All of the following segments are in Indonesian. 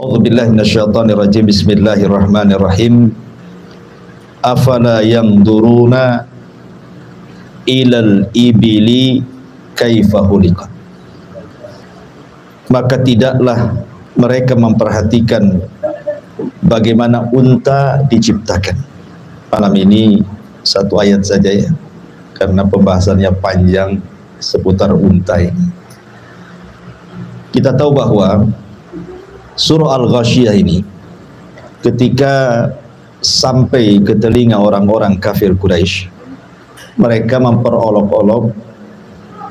A'udzubillahi minasyaitonirrajim. Bismillahirrahmanirrahim. Afala yanzuruna ilal ibili kaifa khuliqat. Maka tidaklah mereka memperhatikan bagaimana unta diciptakan. Malam ini satu ayat saja ya, karena pembahasannya panjang seputar unta ini. Kita tahu bahwa surah Al-Ghasyiyah ini ketika sampai ke telinga orang-orang kafir Quraisy, mereka memperolok-olok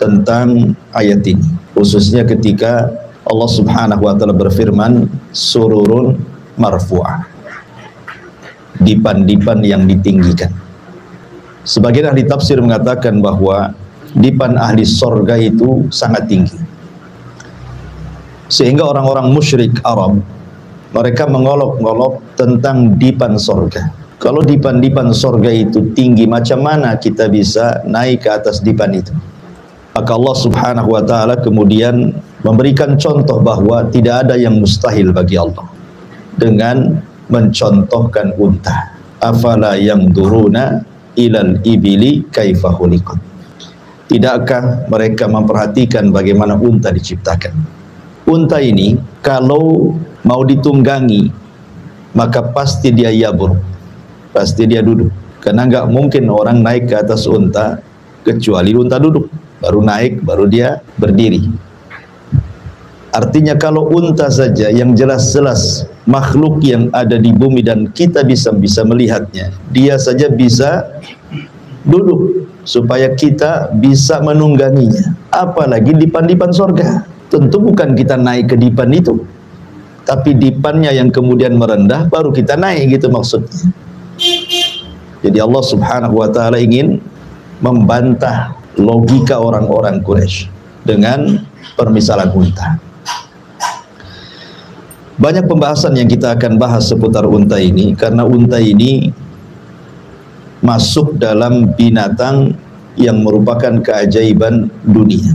tentang ayat ini, khususnya ketika Allah Subhanahu wa taala berfirman sururun marfu'ah, dipan-dipan yang ditinggikan. Sebagian ahli tafsir mengatakan bahwa dipan ahli sorga itu sangat tinggi, sehingga orang-orang musyrik Arab mereka mengolok-olok tentang dipan sorga. Kalau dipan-dipan sorga itu tinggi, macam mana kita bisa naik ke atas dipan itu? Maka Allah Subhanahu wa taala kemudian memberikan contoh bahwa tidak ada yang mustahil bagi Allah dengan mencontohkan unta. Afala yanzuruna ilal ibili kaifa khuliqat. Tidakkah mereka memperhatikan bagaimana unta diciptakan? Unta ini kalau mau ditunggangi maka pasti dia yabur, pasti dia duduk, karena nggak mungkin orang naik ke atas unta kecuali unta duduk, baru naik, baru dia berdiri. Artinya kalau unta saja yang jelas-jelas makhluk yang ada di bumi dan kita bisa melihatnya, dia saja bisa duduk supaya kita bisa menungganginya, apalagi dipan-dipan sorga. Tentu bukan kita naik ke dipan itu, tapi dipannya yang kemudian merendah baru kita naik, gitu maksudnya. Jadi Allah Subhanahu wa taala ingin membantah logika orang-orang Quraisy dengan permisalan unta. Banyak pembahasan yang kita akan bahas seputar unta ini, karena unta ini masuk dalam binatang yang merupakan keajaiban dunia.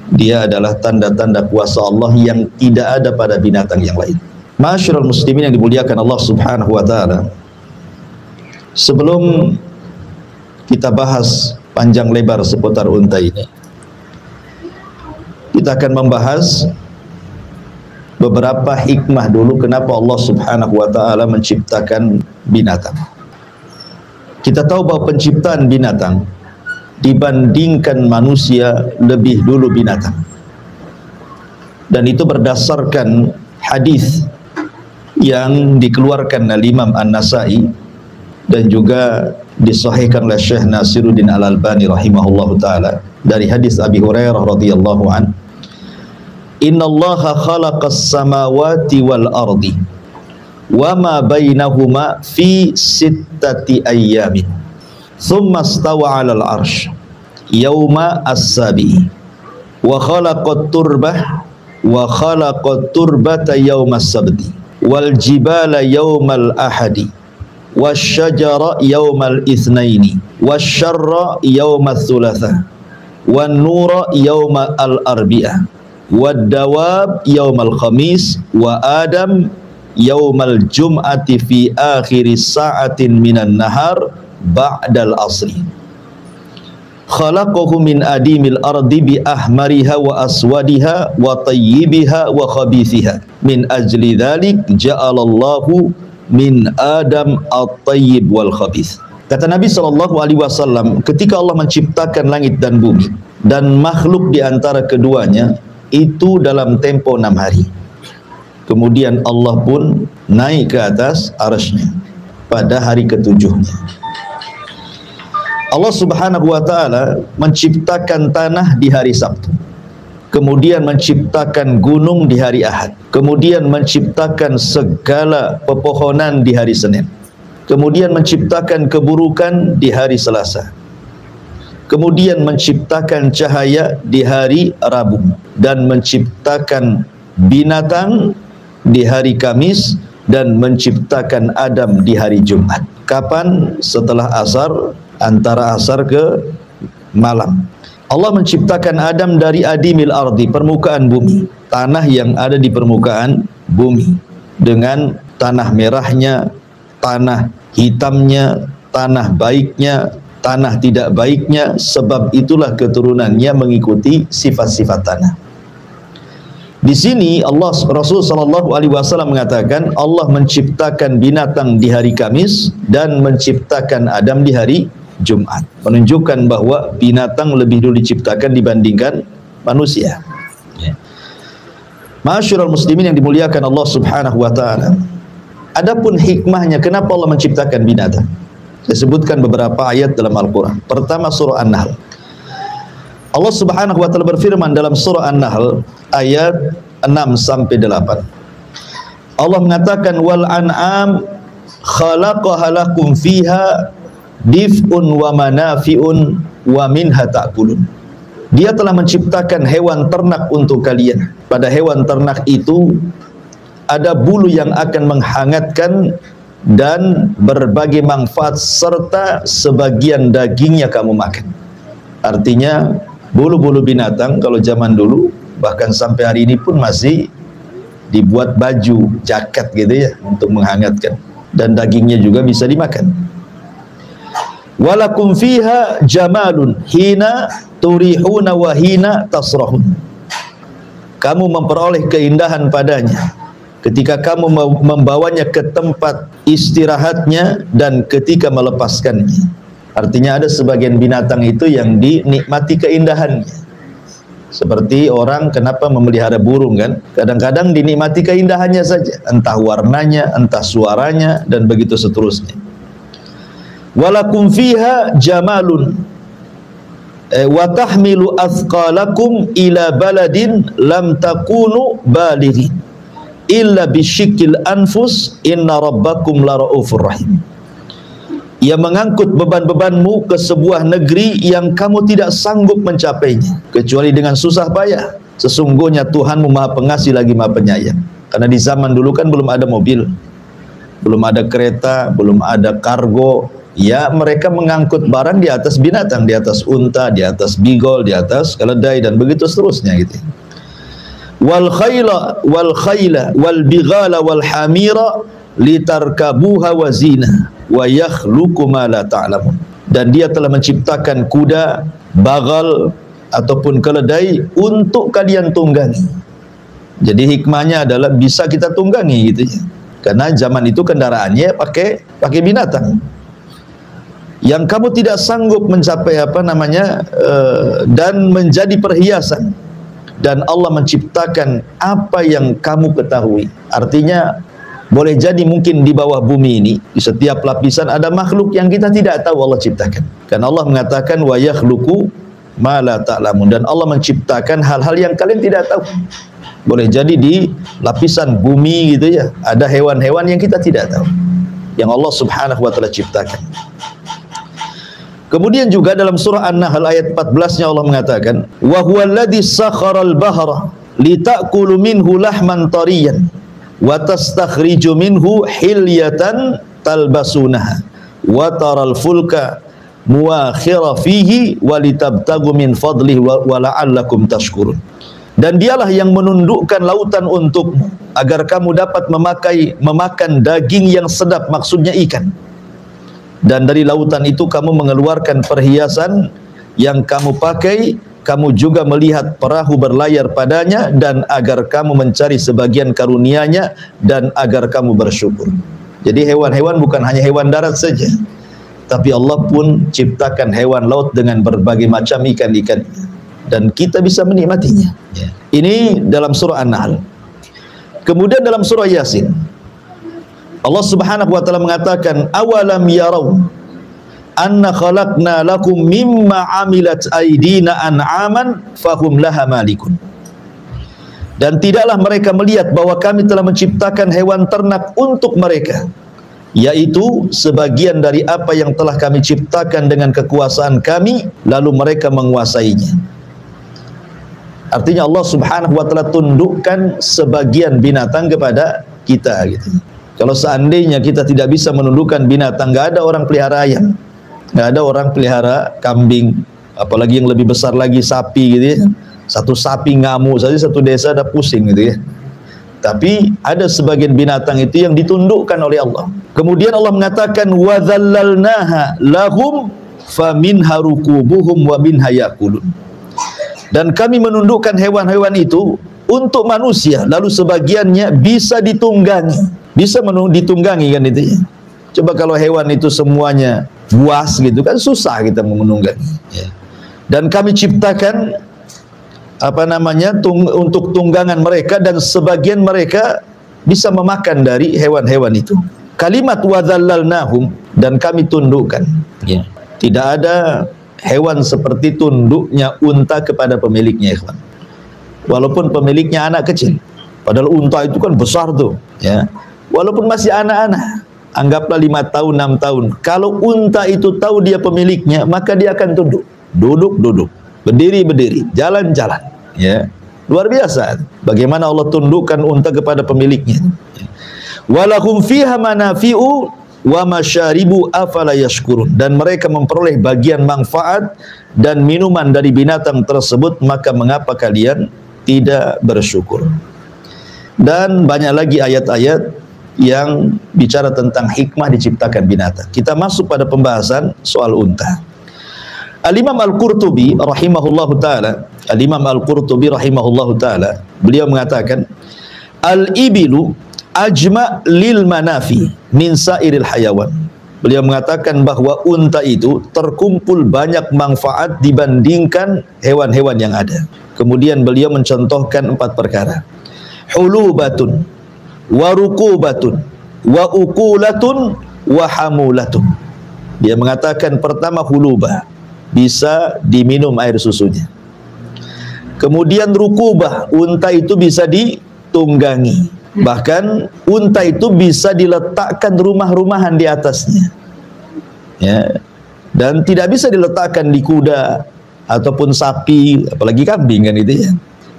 Dia adalah tanda-tanda kuasa Allah yang tidak ada pada binatang yang lain. Ma'asyiral muslimin yang dimuliakan Allah Subhanahu wa taala, sebelum kita bahas panjang lebar seputar unta ini, kita akan membahas beberapa hikmah dulu kenapa Allah Subhanahu wa taala menciptakan binatang. Kita tahu bahwa penciptaan binatang dibandingkan manusia lebih dulu binatang, dan itu berdasarkan hadis yang dikeluarkan oleh Imam An-Nasai dan juga disahihkan oleh Syekh Nasiruddin Al-Albani rahimahullahu taala dari hadis Abi Hurairah radhiyallahu an, innallaha khalaqas samawati wal ardi wa ma bainahuma fi sittati ayyamin thumma istawa 'alal 'arsy yauma as-sabi wa khalaqat turbah wa khalaqat turbata yaumas sabti wal jibala yaumal ahadi wasyajara yaumal itsnaini wasyarra yaumal tsulatsa wan nura yaumal arbi'ah wad dawab yaumal khamis wa adam yaumal jum'ati fi akhir sa'atin minan nahar ba'dal asri. Khalaqahu min adimil ardi bi ahmariha wa aswadiha wa tayyibiha wa khabithiha. Min ajli dhalik ja'alallahu min adam at-tayyib wal khabith. Kata Nabi SAW, ketika Allah menciptakan langit dan bumi dan makhluk di antara keduanya itu dalam tempo 6 hari. Kemudian Allah pun naik ke atas arsy-Nya pada hari ketujuhnya. Allah Subhanahu wa taala menciptakan tanah di hari Sabtu, kemudian menciptakan gunung di hari Ahad, kemudian menciptakan segala pepohonan di hari Senin, kemudian menciptakan keburukan di hari Selasa, kemudian menciptakan cahaya di hari Rabu, dan menciptakan binatang di hari Kamis, dan menciptakan Adam di hari Jumat. Kapan? Setelah asar, antara asar ke malam. Allah menciptakan Adam dari adimil ardi, permukaan bumi, tanah yang ada di permukaan bumi dengan tanah merahnya, tanah hitamnya, tanah baiknya, tanah tidak baiknya. Sebab itulah keturunannya mengikuti sifat-sifat tanah. Di sini Rasul sallallahu alaihi wasallam mengatakan Allah menciptakan binatang di hari Kamis dan menciptakan Adam di hari Jumat, menunjukkan bahwa binatang lebih dulu diciptakan dibandingkan manusia. Ma'asyiral muslimin yang dimuliakan Allah Subhanahu wa taala. Adapun hikmahnya kenapa Allah menciptakan binatang? Saya sebutkan beberapa ayat dalam Al-Qur'an. Pertama surah An-Nahl. Allah Subhanahu wa taala berfirman dalam surah An-Nahl ayat 6 sampai 8. Allah mengatakan wal an'am khalaqaha lakum fiha dif'un wa manafi'un wa minha ta'kulun. Dia telah menciptakan hewan ternak untuk kalian. Pada hewan ternak itu ada bulu yang akan menghangatkan dan berbagai manfaat serta sebagian dagingnya kamu makan. Artinya bulu-bulu binatang kalau zaman dulu bahkan sampai hari ini pun masih dibuat baju, jaket gitu ya untuk menghangatkan, dan dagingnya juga bisa dimakan. Walakum fiha jamalun hina turihuna wa hina tasrahun. Kamu memperoleh keindahan padanya ketika kamu membawanya ke tempat istirahatnya dan ketika melepaskannya. Artinya ada sebagian binatang itu yang dinikmati keindahannya. Seperti orang kenapa memelihara burung kan? Kadang-kadang dinikmati keindahannya saja, entah warnanya, entah suaranya, dan begitu seterusnya. Walakum fiha jamalun wa tahmilu athqalakum ila baladin lam takunu balighin illa bisyikil anfus inna rabbakum laraufur rahim. Ia mengangkut beban-bebanmu ke sebuah negeri yang kamu tidak sanggup mencapainya kecuali dengan susah payah. Sesungguhnya Tuhanmu Maha Pengasih lagi Maha Penyayang. Karena di zaman dulu kan belum ada mobil, belum ada kereta, belum ada kargo. Ya mereka mengangkut barang di atas binatang, di atas unta, di atas bigol, di atas keledai, dan begitu seterusnya gitu. Wal khayla wal bighala wal hamira litarkabuha wa zina wa yakhluqu ma la ta'lamun. Dan dia telah menciptakan kuda, bagal ataupun keledai untuk kalian tunggangi. Jadi hikmahnya adalah bisa kita tunggangi gitu ya. Karena zaman itu kendaraannya pakai binatang yang kamu tidak sanggup mencapai dan menjadi perhiasan. Dan Allah menciptakan apa yang kamu ketahui. Artinya boleh jadi mungkin di bawah bumi ini, di setiap lapisan ada makhluk yang kita tidak tahu Allah ciptakan. Karena Allah mengatakan wa yakhluqu ma la ta'lamun, dan Allah menciptakan hal-hal yang kalian tidak tahu. Boleh jadi di lapisan bumi gitu ya, ada hewan-hewan yang kita tidak tahu, yang Allah Subhanahu wa taala ciptakan. Kemudian juga dalam surah An-Nahl ayat 14-nya Allah mengatakan wa huwallazi sakharal bahra litakulu minhu lahman tariyan wa tastakhriju minhu hilyatan talbasunaha wa taral fulka muakhira fihi wa litabtagu min fadlihi wa la'allakum tashkurun. Dan dialah yang menundukkan lautan untukmu agar kamu dapat memakan daging yang sedap, maksudnya ikan. Dan dari lautan itu kamu mengeluarkan perhiasan yang kamu pakai, kamu juga melihat perahu berlayar padanya, dan agar kamu mencari sebagian karunia-Nya dan agar kamu bersyukur. Jadi hewan-hewan bukan hanya hewan darat saja, tapi Allah pun ciptakan hewan laut dengan berbagai macam ikan-ikan, dan kita bisa menikmatinya. Ini dalam surah An-Nahl. Kemudian dalam surah Yasin Allah Subhanahu wa taala mengatakan awalam yarau anna khalaqna lakum mimma amilat aydina an'aman fahum laha malikun. Dan tidaklah mereka melihat bahwa kami telah menciptakan hewan ternak untuk mereka, yaitu sebagian dari apa yang telah kami ciptakan dengan kekuasaan kami, lalu mereka menguasainya. Artinya Allah Subhanahu wa taala tundukkan sebagian binatang kepada kita gitu. Kalau seandainya kita tidak bisa menundukkan binatang, nggak ada orang pelihara ayam, nggak ada orang pelihara kambing, apalagi yang lebih besar lagi sapi gitu ya. Satu sapi ngamuk saja satu desa ada pusing gitu ya. Tapi ada sebagian binatang itu yang ditundukkan oleh Allah. Kemudian Allah mengatakan wa dzallalnaha lahum faminha rukubuhum wa minha yakulun. Dan kami menundukkan hewan-hewan itu untuk manusia, lalu sebagiannya bisa ditunggangi. Bisa ditunggangi kan itu ya. Coba kalau hewan itu semuanya buas gitu kan susah kita menunggangi ya. Dan kami ciptakan untuk tunggangan mereka, dan sebagian mereka bisa memakan dari hewan-hewan itu. Kalimat wadzallalnahum, dan kami tundukkan ya. Tidak ada hewan seperti tunduknya unta kepada pemiliknya, ikhwan. Walaupun pemiliknya anak kecil, padahal unta itu kan besar tuh ya. Walaupun masih anak-anak, anggaplah 5 tahun 6 tahun, kalau unta itu tahu dia pemiliknya, maka dia akan tunduk. Duduk, berdiri, jalan-jalan ya. Luar biasa bagaimana Allah tundukkan unta kepada pemiliknya. Walahum fiha manafi'u wa masyaribu afala yashkurun, dan mereka memperoleh bagian manfaat dan minuman dari binatang tersebut, maka mengapa kalian tidak bersyukur? Dan banyak lagi ayat-ayat yang bicara tentang hikmah diciptakan binatang. Kita masuk pada pembahasan soal unta. Al-Imam Al-Qurtubi rahimahullahu ta'ala, Al-Imam Al-Qurtubi rahimahullahu ta'ala, beliau mengatakan al-ibilu ajma' lil manafi min sairil hayawan. Beliau mengatakan bahwa unta itu terkumpul banyak manfaat dibandingkan hewan-hewan yang ada. Kemudian beliau mencontohkan 4 perkara. Hulubatun wa rukubatun wa ukulatun wa hamulatun. Dia mengatakan pertama hulubah, bisa diminum air susunya. Kemudian rukubah, unta itu bisa ditunggangi. Bahkan unta itu bisa diletakkan rumah-rumahan di atasnya ya. Dan tidak bisa diletakkan di kuda ataupun sapi, apalagi kambing kan itu ya.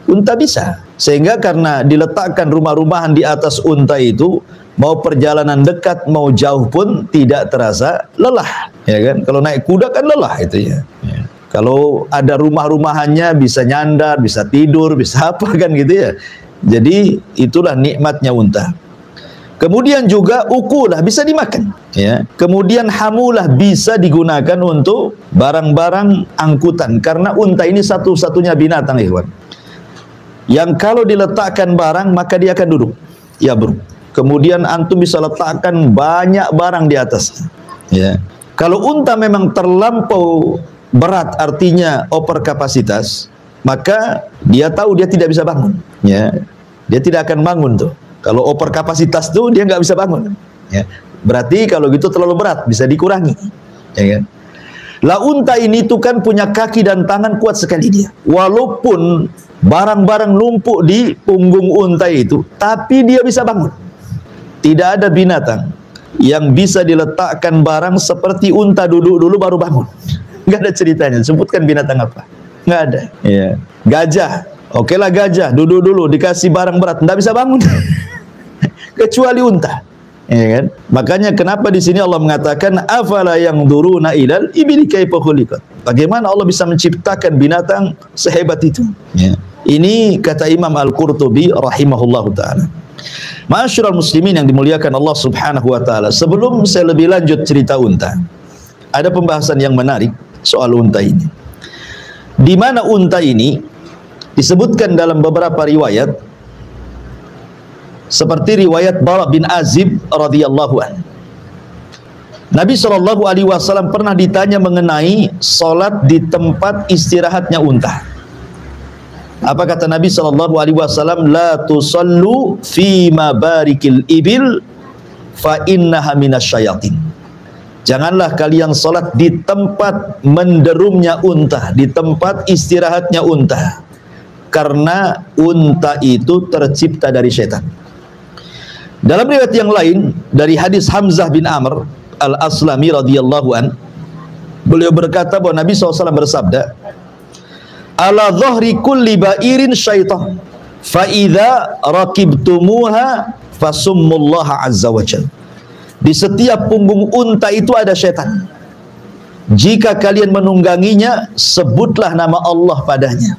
Unta bisa, sehingga karena diletakkan rumah-rumahan di atas unta itu, mau perjalanan dekat mau jauh pun tidak terasa lelah ya kan. Kalau naik kuda kan lelah itu ya. Kalau ada rumah-rumahannya bisa nyandar, bisa tidur, bisa apa kan gitu ya. Jadi itulah nikmatnya unta. Kemudian juga ukulah, bisa dimakan ya. Kemudian hamulah, bisa digunakan untuk barang-barang angkutan, karena unta ini satu-satunya binatang ikhwan yang kalau diletakkan barang maka dia akan duduk ya bro. Kemudian antum bisa letakkan banyak barang di atasnya ya. Kalau unta memang terlampau berat, artinya over kapasitas, maka dia tahu dia tidak bisa bangun ya. Dia tidak akan bangun tuh. Kalau over kapasitas tuh dia nggak bisa bangun ya. Berarti kalau gitu terlalu berat, bisa dikurangi ya kan. Lah unta ini tuh kan punya kaki dan tangan kuat sekali dia. Walaupun barang-barang numpuk di punggung unta itu, tapi dia bisa bangun. Tidak ada binatang yang bisa diletakkan barang seperti unta duduk dulu baru bangun. Nggak ada ceritanya. Sebutkan binatang apa? Nggak ada ya. Gajah, oke lah gajah duduk dulu dikasih barang berat nggak bisa bangun. Kecuali unta ya kan. Makanya kenapa di sini Allah mengatakan afala yanzuruna ilal ibili kaifa khuliqat. Bagaimana Allah bisa menciptakan binatang sehebat itu ya. Ini kata Imam Al-Qurtubi rahimahullahu ta'ala. Ma'asyiral muslimin yang dimuliakan Allah subhanahu wa ta'ala, sebelum saya lebih lanjut cerita unta, ada pembahasan yang menarik soal unta ini. Di mana unta ini disebutkan dalam beberapa riwayat, seperti riwayat Bara bin Azib radhiyallahu anhu. Nabi SAW pernah ditanya mengenai salat di tempat istirahatnya unta. Apa kata Nabi SAW? La tusallu fi mabarikil ibil fa innaha minasyayatin. Janganlah kalian salat di tempat menderumnya unta, di tempat istirahatnya unta, karena unta itu tercipta dari setan. Dalam riwayat yang lain dari hadis Hamzah bin Amr Al-Aslami radhiyallahu an, beliau berkata bahwa Nabi SAW bersabda, ala dhahri kulli ba'irin syaitan fa idza raqibtumuha fasummullaha azza wajalla. Di setiap punggung unta itu ada setan. Jika kalian menungganginya, sebutlah nama Allah padanya.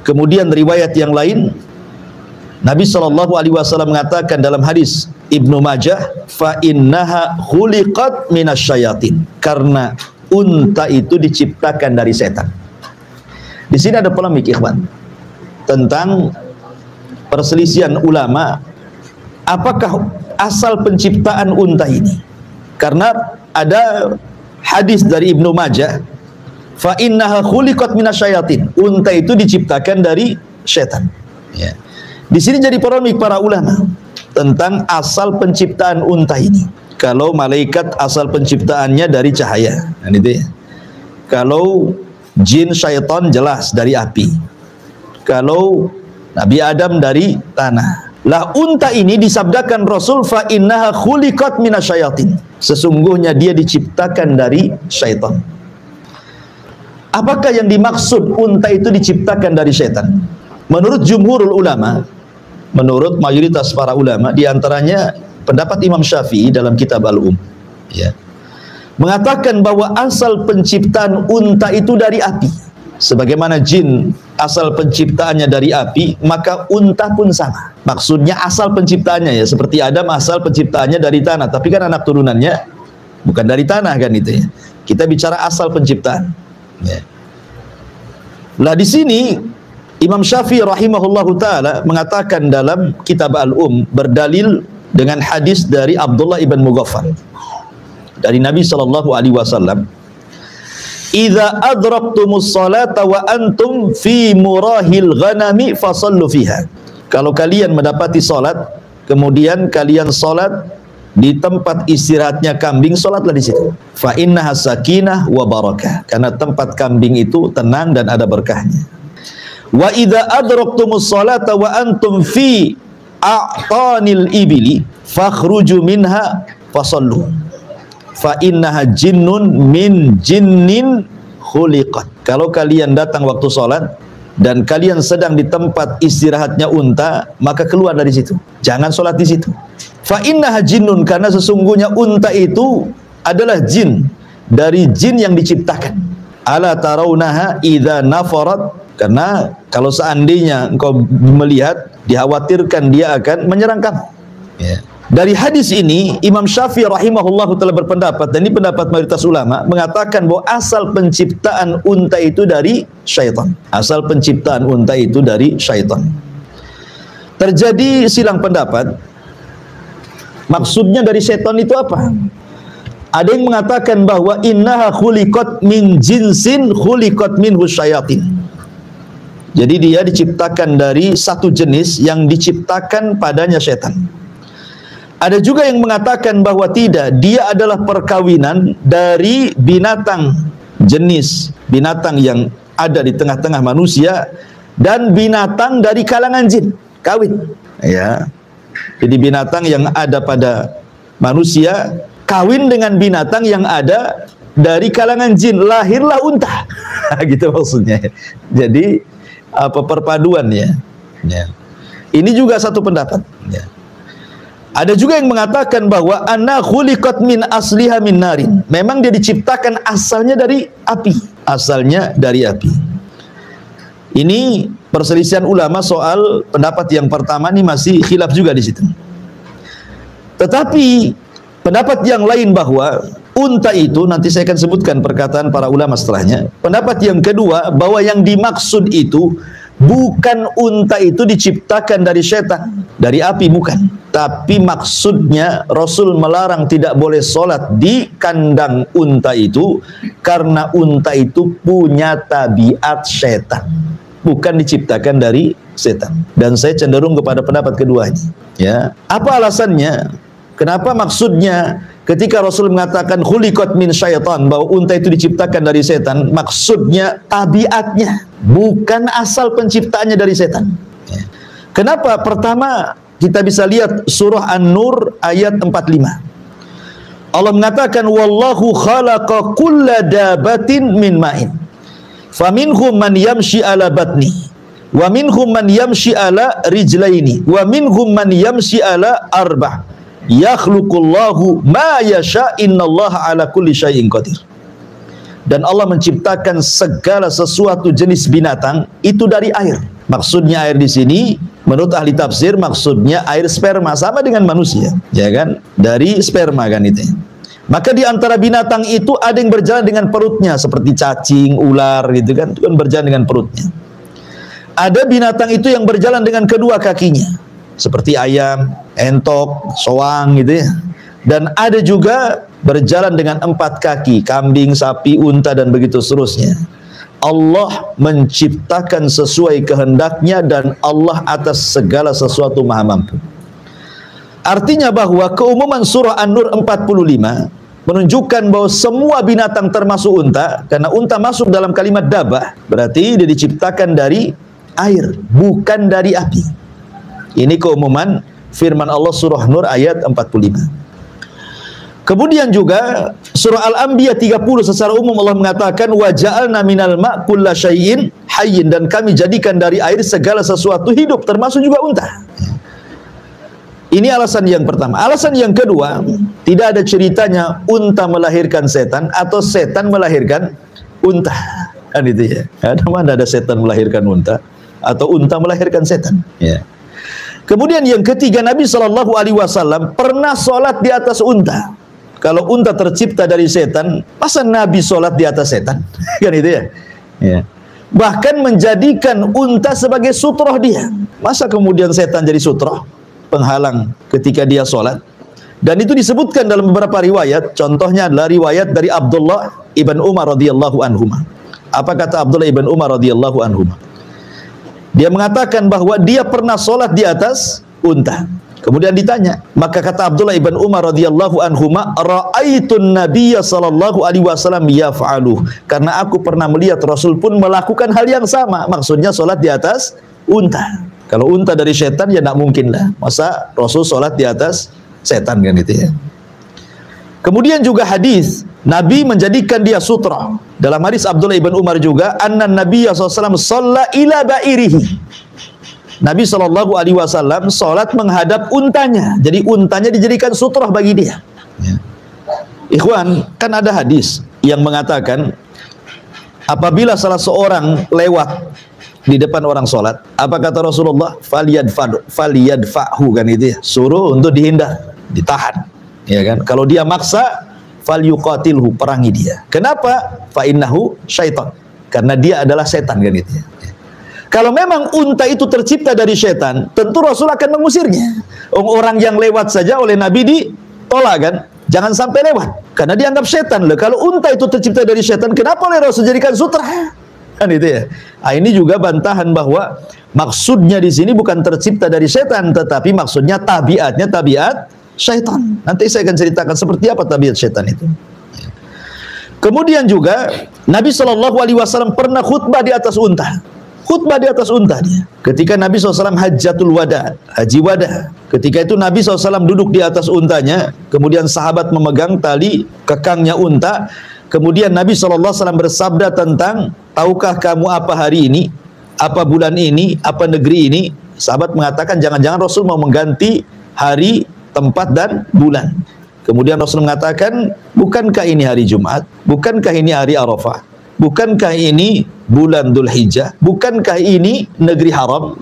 Kemudian riwayat yang lain Nabi SAW mengatakan dalam hadis Ibnu Majah, fa innaha khuliqat minasyayatin, karena unta itu diciptakan dari setan. Di sini ada polemik ikhwan tentang perselisihan ulama, apakah asal penciptaan unta ini? Karena ada hadis dari Ibnu Majah, fa innaha khuliqat minasyayatin, unta itu diciptakan dari setan. Ya. Di sini jadi polemik para ulama tentang asal penciptaan unta ini. Kalau malaikat asal penciptaannya dari cahaya, nah, itu ya. Kalau jin syaitan jelas dari api. Kalau Nabi Adam dari tanah. Lah unta ini disabdakan Rasul, fa innaha khuliqat minasyayatin, sesungguhnya dia diciptakan dari syaitan. Apakah yang dimaksud unta itu diciptakan dari syaitan? Menurut jumhurul ulama, menurut mayoritas para ulama, diantaranya pendapat Imam Syafi'i dalam kitab Al-Um, ya, mengatakan bahwa asal penciptaan unta itu dari api. Sebagaimana jin asal penciptaannya dari api, maka unta pun sama. Maksudnya asal penciptaannya, ya, seperti Adam asal penciptaannya dari tanah, tapi kan anak turunannya bukan dari tanah kan itu ya. Kita bicara asal penciptaan. Ya. Lah di sini Imam Syafi'i rahimahullahu taala mengatakan dalam kitab Al-Um, berdalil dengan hadis dari Abdullah ibn Mughaffal dari Nabi sallallahu alaihi wasallam, "Idza adraktumus salata wa antum fi murahil ghanami fasallu fiha." Kalau kalian mendapati salat, kemudian kalian salat di tempat istirahatnya kambing, salatlah di situ. Fa innaha sakinah wa barakah, karena tempat kambing itu tenang dan ada berkahnya. Wa idza adraktumus salata wa antum fi a'tanil ibili fakhruju minha fasallu fa innaha jinnun min jinnin khuliqat. Kalau kalian datang waktu salat dan kalian sedang di tempat istirahatnya unta, maka keluar dari situ, jangan salat di situ. Fa innaha jinnun, karena sesungguhnya unta itu adalah jin dari jin yang diciptakan. Ala tarawnaha idza nafarat, karena kalau seandainya engkau melihat, dikhawatirkan dia akan menyerang kamu. Ya. Dari hadis ini Imam Syafi'i rahimahullah telah berpendapat, dan ini pendapat mayoritas ulama, mengatakan bahwa asal penciptaan unta itu dari syaitan. Asal penciptaan unta itu dari syaitan. Terjadi silang pendapat, maksudnya dari syaitan itu apa? Ada yang mengatakan bahwa innaha khuliqat min jinsin khuliqat minhu syayatin. Jadi dia diciptakan dari satu jenis yang diciptakan padanya setan. Ada juga yang mengatakan bahwa tidak, dia adalah perkawinan dari binatang, jenis binatang yang ada di tengah-tengah manusia dan binatang dari kalangan jin, kawin. Ya. Jadi binatang yang ada pada manusia kawin dengan binatang yang ada dari kalangan jin, lahirlah unta. Gitu maksudnya. Jadi apa perpaduannya? Ya. Ini juga satu pendapat. Ya. Ada juga yang mengatakan bahwa anna khuliqat min asliha min narin. Memang dia diciptakan asalnya dari api. Asalnya dari api. Ini perselisihan ulama soal pendapat yang pertama, ini masih khilaf juga di situ. Tetapi pendapat yang lain bahwa unta itu, nanti saya akan sebutkan perkataan para ulama setelahnya. Pendapat yang kedua, bahwa yang dimaksud itu bukan unta itu diciptakan dari setan, dari api, bukan. Tapi maksudnya Rasul melarang tidak boleh sholat di kandang unta itu karena unta itu punya tabiat setan, bukan diciptakan dari setan. Dan saya cenderung kepada pendapat keduanya. Ya, apa alasannya? Kenapa maksudnya ketika Rasul mengatakan khuliqat min syaitan, bahwa unta itu diciptakan dari setan, maksudnya tabiatnya, bukan asal penciptaannya dari setan. Ya. Kenapa? Pertama, kita bisa lihat surah An-Nur ayat 45. Allah mengatakan wallahu khalaqa kulla dabatin min ma'in faminhum man yamshi ala batni wa minhum man yamshi ala rijlaini wa minhum man yamshi ala arba' yakhluqullahu ma yasha innallaha ala kulli syai'in qadir. Dan Allah menciptakan segala sesuatu jenis binatang itu dari air. Maksudnya air di sini Menurut ahli tafsir maksudnya air sperma, sama dengan manusia, ya kan? Dari sperma kan itu. Maka di antara binatang itu ada yang berjalan dengan perutnya seperti cacing, ular gitu kan, itu kan berjalan dengan perutnya. Ada binatang itu yang berjalan dengan kedua kakinya seperti ayam, entok, soang gitu ya. Dan ada juga berjalan dengan 4 kaki, kambing, sapi, unta dan begitu seterusnya. Allah menciptakan sesuai kehendaknya dan Allah atas segala sesuatu maha mampu. Artinya bahwa keumuman surah An-Nur 45 menunjukkan bahwa semua binatang termasuk unta, karena unta masuk dalam kalimat dabah, berarti dia diciptakan dari air, bukan dari api. Ini keumuman firman Allah surah Nur ayat 45. Kemudian juga surah Al-Anbiya 30 secara umum Allah mengatakan wa ja'alna minal ma' kulla syai'in hayyin, dan kami jadikan dari air segala sesuatu hidup termasuk juga unta. Ini alasan yang pertama. Alasan yang kedua, tidak ada ceritanya unta melahirkan setan atau setan melahirkan unta. Kan itu ya. Ada mana ada setan melahirkan unta atau unta melahirkan setan? Ya. Kemudian yang ketiga, Nabi SAW pernah sholat di atas unta. Kalau unta tercipta dari setan, masa Nabi sholat di atas setan? Kan itu ya? Ya. Bahkan menjadikan unta sebagai sutroh dia. Masa kemudian setan jadi sutroh, penghalang ketika dia sholat? Dan itu disebutkan dalam beberapa riwayat. Contohnya adalah riwayat dari Abdullah ibn Umar radhiyallahu anhuma. Apa kata Abdullah ibn Umar radhiyallahu anhuma? Dia mengatakan bahwa dia pernah sholat di atas unta. Kemudian ditanya, maka kata Abdullah ibn Umar radhiyallahu anhuma, ra'aitun nabiyya sallallahu alaihi wasallam yaf'aluh, karena aku pernah melihat Rasul pun melakukan hal yang sama. Maksudnya sholat di atas unta. Kalau unta dari setan ya tidak mungkin lah, masa Rasul sholat di atas setan kan itu ya. Kemudian juga hadis Nabi menjadikan dia sutra. Dalam hadis Abdullah ibn Umar juga, anna nabiyya sallallahu alaihi wasallam shalla ila ba'irihi, Nabi SAW sholat menghadap untanya. Jadi untanya dijadikan sutrah bagi dia. Ya. Ikhwan, kan ada hadis yang mengatakan apabila salah seorang lewat di depan orang sholat, apa kata Rasulullah? Faliyadfa'hu, kan itu ya. Suruh untuk dihindar, ditahan. Ya kan? Kalau dia maksa, falyuqatilhu, perangi dia. Kenapa? Fa'innahu syaitan. Karena dia adalah setan, kan itu ya. Kalau memang unta itu tercipta dari setan, tentu Rasul akan mengusirnya. Orang yang lewat saja oleh Nabi ditolak kan? Jangan sampai lewat, karena dianggap setan. Loh, kalau unta itu tercipta dari setan, kenapa oleh Rasul jadikan sutra? Kan itu ya. Nah, ini juga bantahan bahwa maksudnya di sini bukan tercipta dari setan, tetapi maksudnya tabiatnya tabiat syaitan. Nanti saya akan ceritakan seperti apa tabiat setan itu. Kemudian juga Nabi SAW pernah khutbah di atas unta. Khutbah di atas unta dia. Ketika Nabi SAW hajjatul wada, haji wada. Ketika itu Nabi SAW duduk di atas untanya, kemudian sahabat memegang tali kekangnya unta. Kemudian Nabi SAW bersabda tentang, tahukah kamu apa hari ini, apa bulan ini, apa negeri ini? Sahabat mengatakan jangan-jangan Rasul mau mengganti hari, tempat dan bulan. Kemudian Rasul mengatakan, bukankah ini hari Jumat? Bukankah ini hari Arafah? Bukankah ini bulan Dzulhijjah? Bukankah ini negeri haram?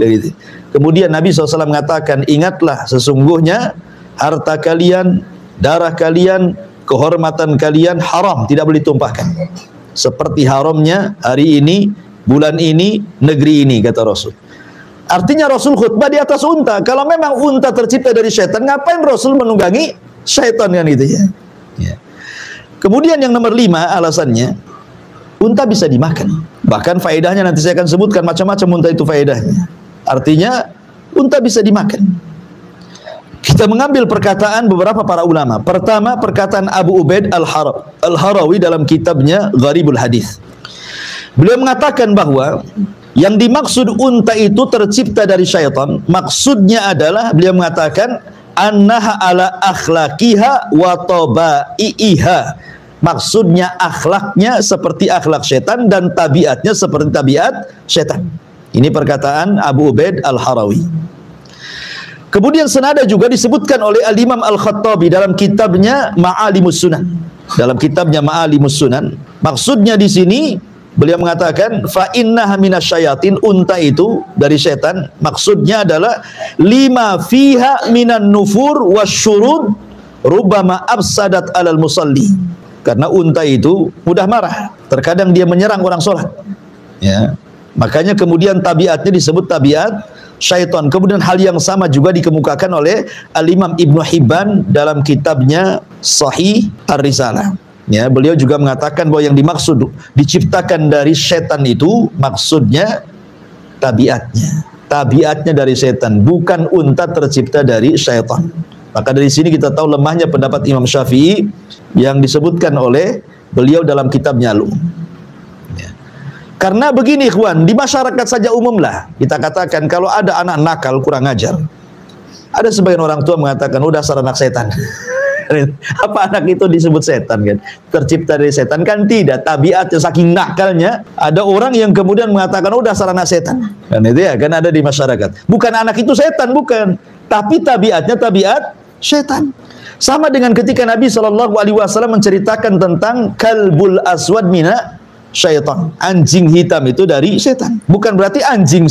Kemudian Nabi SAW mengatakan, ingatlah sesungguhnya harta kalian, darah kalian, kehormatan kalian haram, tidak boleh ditumpahkan. Seperti haramnya hari ini, bulan ini, negeri ini, kata Rasul. Artinya Rasul khutbah di atas unta. Kalau memang unta tercipta dari syaitan, ngapain Rasul menunggangi syaitan kan itu ya? Ya. Kemudian yang nomor 5 alasannya, unta bisa dimakan. Bahkan faedahnya nanti saya akan sebutkan macam-macam unta itu faedahnya. Artinya unta bisa dimakan. Kita mengambil perkataan beberapa para ulama. Pertama, perkataan Abu Ubaid Al-Harawi dalam kitabnya Gharibul Hadis. Beliau mengatakan bahwa yang dimaksud unta itu tercipta dari syaitan, maksudnya adalah beliau mengatakan annaha ala akhlaqiha wa tabaiha. Maksudnya akhlaknya seperti akhlak setan dan tabiatnya seperti tabiat setan. Ini perkataan Abu Ubaid Al-Harawi. Kemudian senada juga disebutkan oleh Al-Imam Al-Khattabi dalam kitabnya Ma'alimus Sunan. Dalam kitabnya Ma'alimus Sunan, maksudnya di sini Beliau mengatakan fa innaha minasyayatin, unta itu dari setan, maksudnya adalah lima fiha minan nufur wasyurud rubbama afsadat alal musalli. Karena unta itu mudah marah, terkadang dia menyerang orang sholat, ya. Makanya kemudian tabiatnya disebut tabiat syaitan. Kemudian hal yang sama juga dikemukakan oleh Al-Imam Ibnu Hibban dalam kitabnya Sahih Ar-Risalah. Ya, beliau juga mengatakan bahwa yang dimaksud diciptakan dari setan itu maksudnya tabiatnya. Tabiatnya dari setan, bukan unta tercipta dari syaitan. Maka dari sini kita tahu lemahnya pendapat Imam Syafi'i yang disebutkan oleh beliau dalam kitabnya Al-Um. Ya. Karena begini ikhwan, di masyarakat saja umumlah kita katakan kalau ada anak nakal kurang ajar, ada sebagian orang tua mengatakan udah dasar anak setan. Apa anak itu disebut setan kan? Tercipta dari setan kan? Tidak, tabiatnya saking nakalnya. Ada orang yang kemudian mengatakan oh dasar anak setan. Kan itu ya, kan ada di masyarakat. Bukan anak itu setan, bukan. Tapi tabiatnya tabiat setan. Sama dengan ketika Nabi SAW menceritakan tentang kalbul aswad mina syaitan. Anjing hitam itu dari setan. Bukan berarti anjing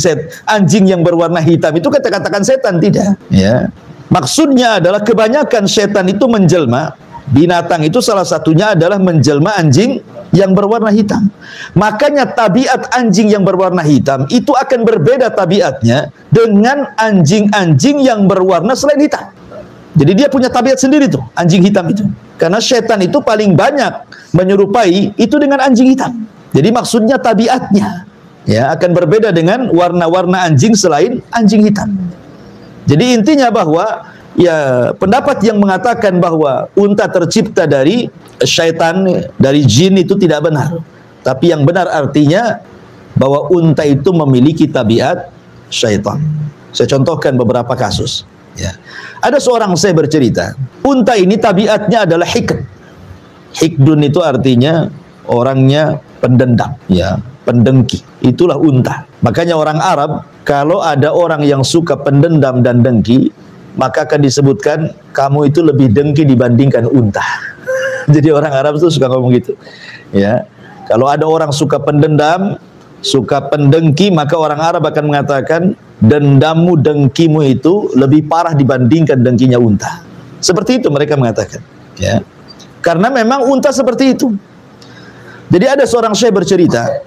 yang berwarna hitam itu kita katakan setan, tidak. Ya. Maksudnya adalah kebanyakan setan itu menjelma, binatang itu salah satunya adalah menjelma anjing yang berwarna hitam. Makanya tabiat anjing yang berwarna hitam itu akan berbeda tabiatnya dengan anjing-anjing yang berwarna selain hitam. Jadi dia punya tabiat sendiri tuh, anjing hitam itu. Karena setan itu paling banyak menyerupai itu dengan anjing hitam. Jadi maksudnya tabiatnya ya akan berbeda dengan warna-warna anjing selain anjing hitam. Jadi intinya bahwa ya pendapat yang mengatakan bahwa unta tercipta dari syaitan, dari jin itu tidak benar. Tapi yang benar artinya bahwa unta itu memiliki tabiat syaitan. Saya contohkan beberapa kasus. Ya. Ada seorang saya bercerita, unta ini tabiatnya adalah hikd. Hikdun itu artinya orangnya pendendam, ya, pendengki. Itulah unta. Makanya orang Arab kalau ada orang yang suka pendendam dan dengki, maka akan disebutkan kamu itu lebih dengki dibandingkan unta. Jadi orang Arab itu suka ngomong gitu. Ya, kalau ada orang suka pendendam, suka pendengki, maka orang Arab akan mengatakan dendammu, dengkimu itu lebih parah dibandingkan dengkinya unta. Seperti itu mereka mengatakan. Ya, karena memang unta seperti itu. Jadi ada seorang syekh bercerita.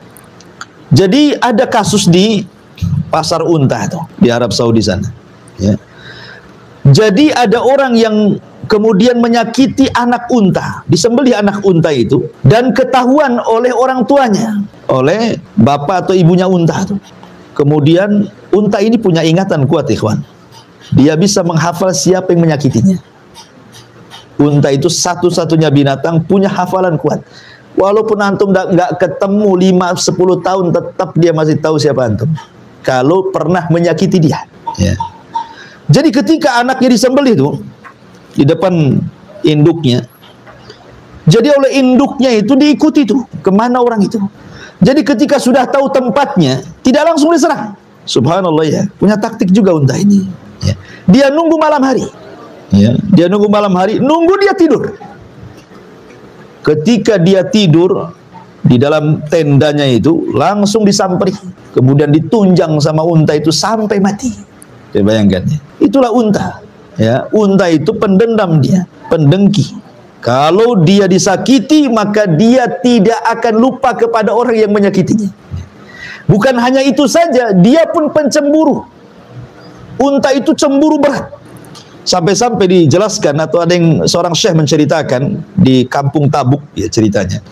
Jadi ada kasus di pasar unta tuh di Arab Saudi sana. Ya. Jadi ada orang yang kemudian menyakiti anak unta, disembelih anak unta itu dan ketahuan oleh orang tuanya, oleh bapak atau ibunya unta tuh. Kemudian unta ini punya ingatan kuat, ikhwan. Dia bisa menghafal siapa yang menyakitinya. Unta itu satu-satunya binatang punya hafalan kuat. Walaupun antum nggak ketemu 5-10 tahun, tetap dia masih tahu siapa antum. Kalau pernah menyakiti dia. Ya. Jadi ketika anaknya disembelih itu di depan induknya, jadi oleh induknya itu diikuti tuh kemana orang itu. Jadi ketika sudah tahu tempatnya, tidak langsung diserang. Subhanallah ya, punya taktik juga unta ini. Ya. Dia nunggu malam hari. Ya. Dia nunggu malam hari, nunggu dia tidur. Ketika dia tidur di dalam tendanya itu langsung disamperi, kemudian ditunjang sama unta itu sampai mati. Coba bayangkan, itulah unta. Ya, unta itu pendendam dia, pendengki. Kalau dia disakiti maka dia tidak akan lupa kepada orang yang menyakitinya. Bukan hanya itu saja, dia pun pencemburu. Unta itu cemburu berat. Sampai-sampai dijelaskan atau ada yang seorang syekh menceritakan di kampung Tabuk ya ceritanya.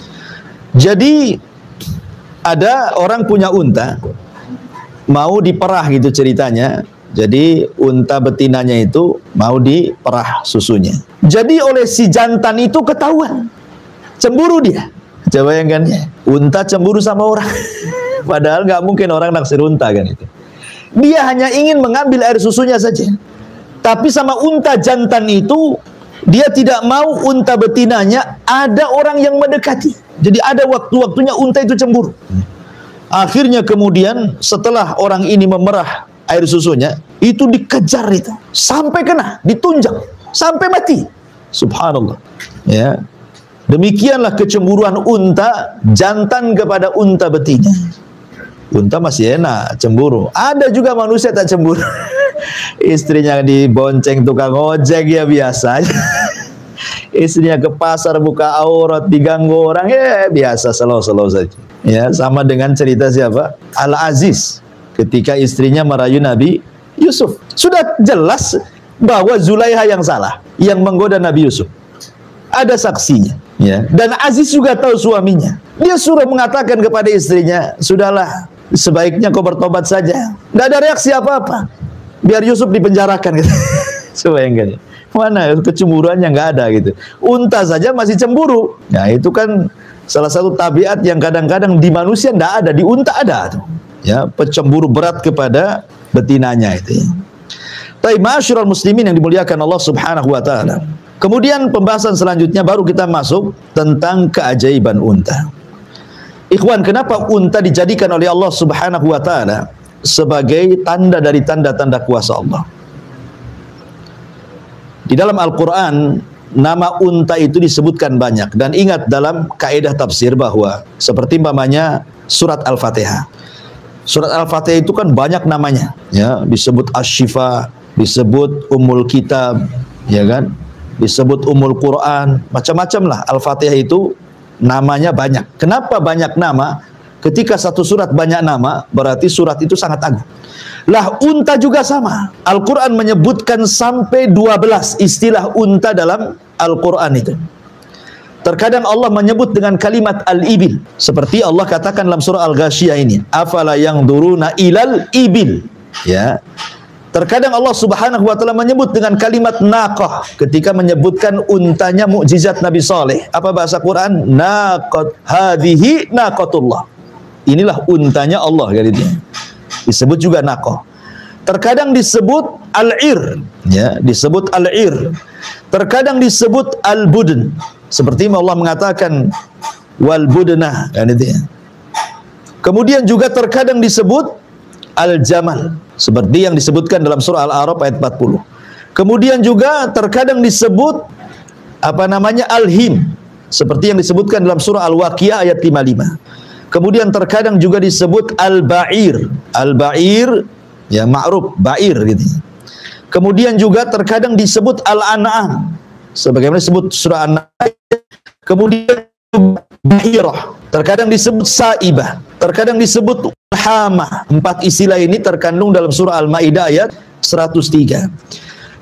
Jadi ada orang punya unta mau diperah gitu ceritanya. Jadi unta betinanya itu mau diperah susunya. Jadi oleh si jantan itu ketahuan, cemburu dia. Coba bayangkan ya, unta cemburu sama orang. Padahal nggak mungkin orang naksir unta kan itu. Dia hanya ingin mengambil air susunya saja. Tapi sama unta jantan itu dia tidak mau unta betinanya ada orang yang mendekati. Jadi ada waktu-waktunya unta itu cemburu. Akhirnya kemudian setelah orang ini memerah air susunya, itu dikejar itu sampai kena, ditunjang sampai mati. Subhanallah. Ya. Demikianlah kecemburuan unta jantan kepada unta betina. Unta masih enak cemburu. Ada juga manusia tak cemburu. Istrinya dibonceng tukang ojek ya biasa. Istrinya ke pasar buka aurat diganggu orang ya biasa, slow-slow saja. Ya, sama dengan cerita siapa? Al-Aziz ketika istrinya merayu Nabi Yusuf. Sudah jelas bahwa Zulaiha yang salah, yang menggoda Nabi Yusuf. Ada saksinya, ya. Dan Aziz juga tahu suaminya. Dia suruh mengatakan kepada istrinya, "Sudahlah, sebaiknya kau bertobat saja." Nggak ada reaksi apa-apa. Biar Yusuf dipenjarakan gitu. Sebayangkan. Mana kecemburuannya nggak ada gitu. Unta saja masih cemburu. Nah, itu kan salah satu tabiat yang kadang-kadang di manusia nggak ada, di unta ada tuh. Ya, pencemburu berat kepada betinanya itu ya. Baik, ma'asyiral muslimin yang dimuliakan Allah Subhanahu wa taala. Kemudian pembahasan selanjutnya baru kita masuk tentang keajaiban unta. Ikhwan, kenapa unta dijadikan oleh Allah Subhanahu wa taala sebagai tanda dari tanda-tanda kuasa Allah? Di dalam Al-Quran, nama unta itu disebutkan banyak. Dan ingat dalam kaidah tafsir bahwa seperti umpamanya surat Al-Fatihah. Surat Al-Fatihah itu kan banyak namanya. Ya, disebut Asy-Syifa, disebut Ummul Kitab, ya kan? Disebut Ummul Quran, macam-macam lah. Al-Fatihah itu namanya banyak. Kenapa banyak nama? Ketika satu surat banyak nama, berarti surat itu sangat agung. Lah unta juga sama. Al-Quran menyebutkan sampai 12 istilah unta dalam Al-Quran itu. Terkadang Allah menyebut dengan kalimat al-ibil. Seperti Allah katakan dalam surah Al-Ghasyiyah ini. Afala yanzuruna ilal ibil. Ya. Terkadang Allah Subhanahu wa taala menyebut dengan kalimat naqah ketika menyebutkan untanya mukjizat Nabi Saleh. Apa bahasa Quran? Naqat hadhihi naqatullah. Inilah untanya Allah kali ini. Disebut juga naqah. Terkadang disebut al-ir, ya, disebut al-ir. Terkadang disebut al-budn. Seperti Allah mengatakan wal budnah, kan itu ya. Kemudian juga terkadang disebut al-jamal, seperti yang disebutkan dalam surah Al-A'raf ayat 40. Kemudian juga terkadang disebut apa namanya al-him, seperti yang disebutkan dalam surah Al-Waqiah ayat 55. Kemudian terkadang juga disebut al-ba'ir. Al-ba'ir ya ma'ruf, ba'ir gitu. Kemudian juga terkadang disebut al-an'am, sebagaimana disebut surah An-Nahl. Kemudian bahirah, terkadang disebut sa'ibah, terkadang disebut hamah. 4 istilah ini terkandung dalam surah Al-Maidah ayat 103.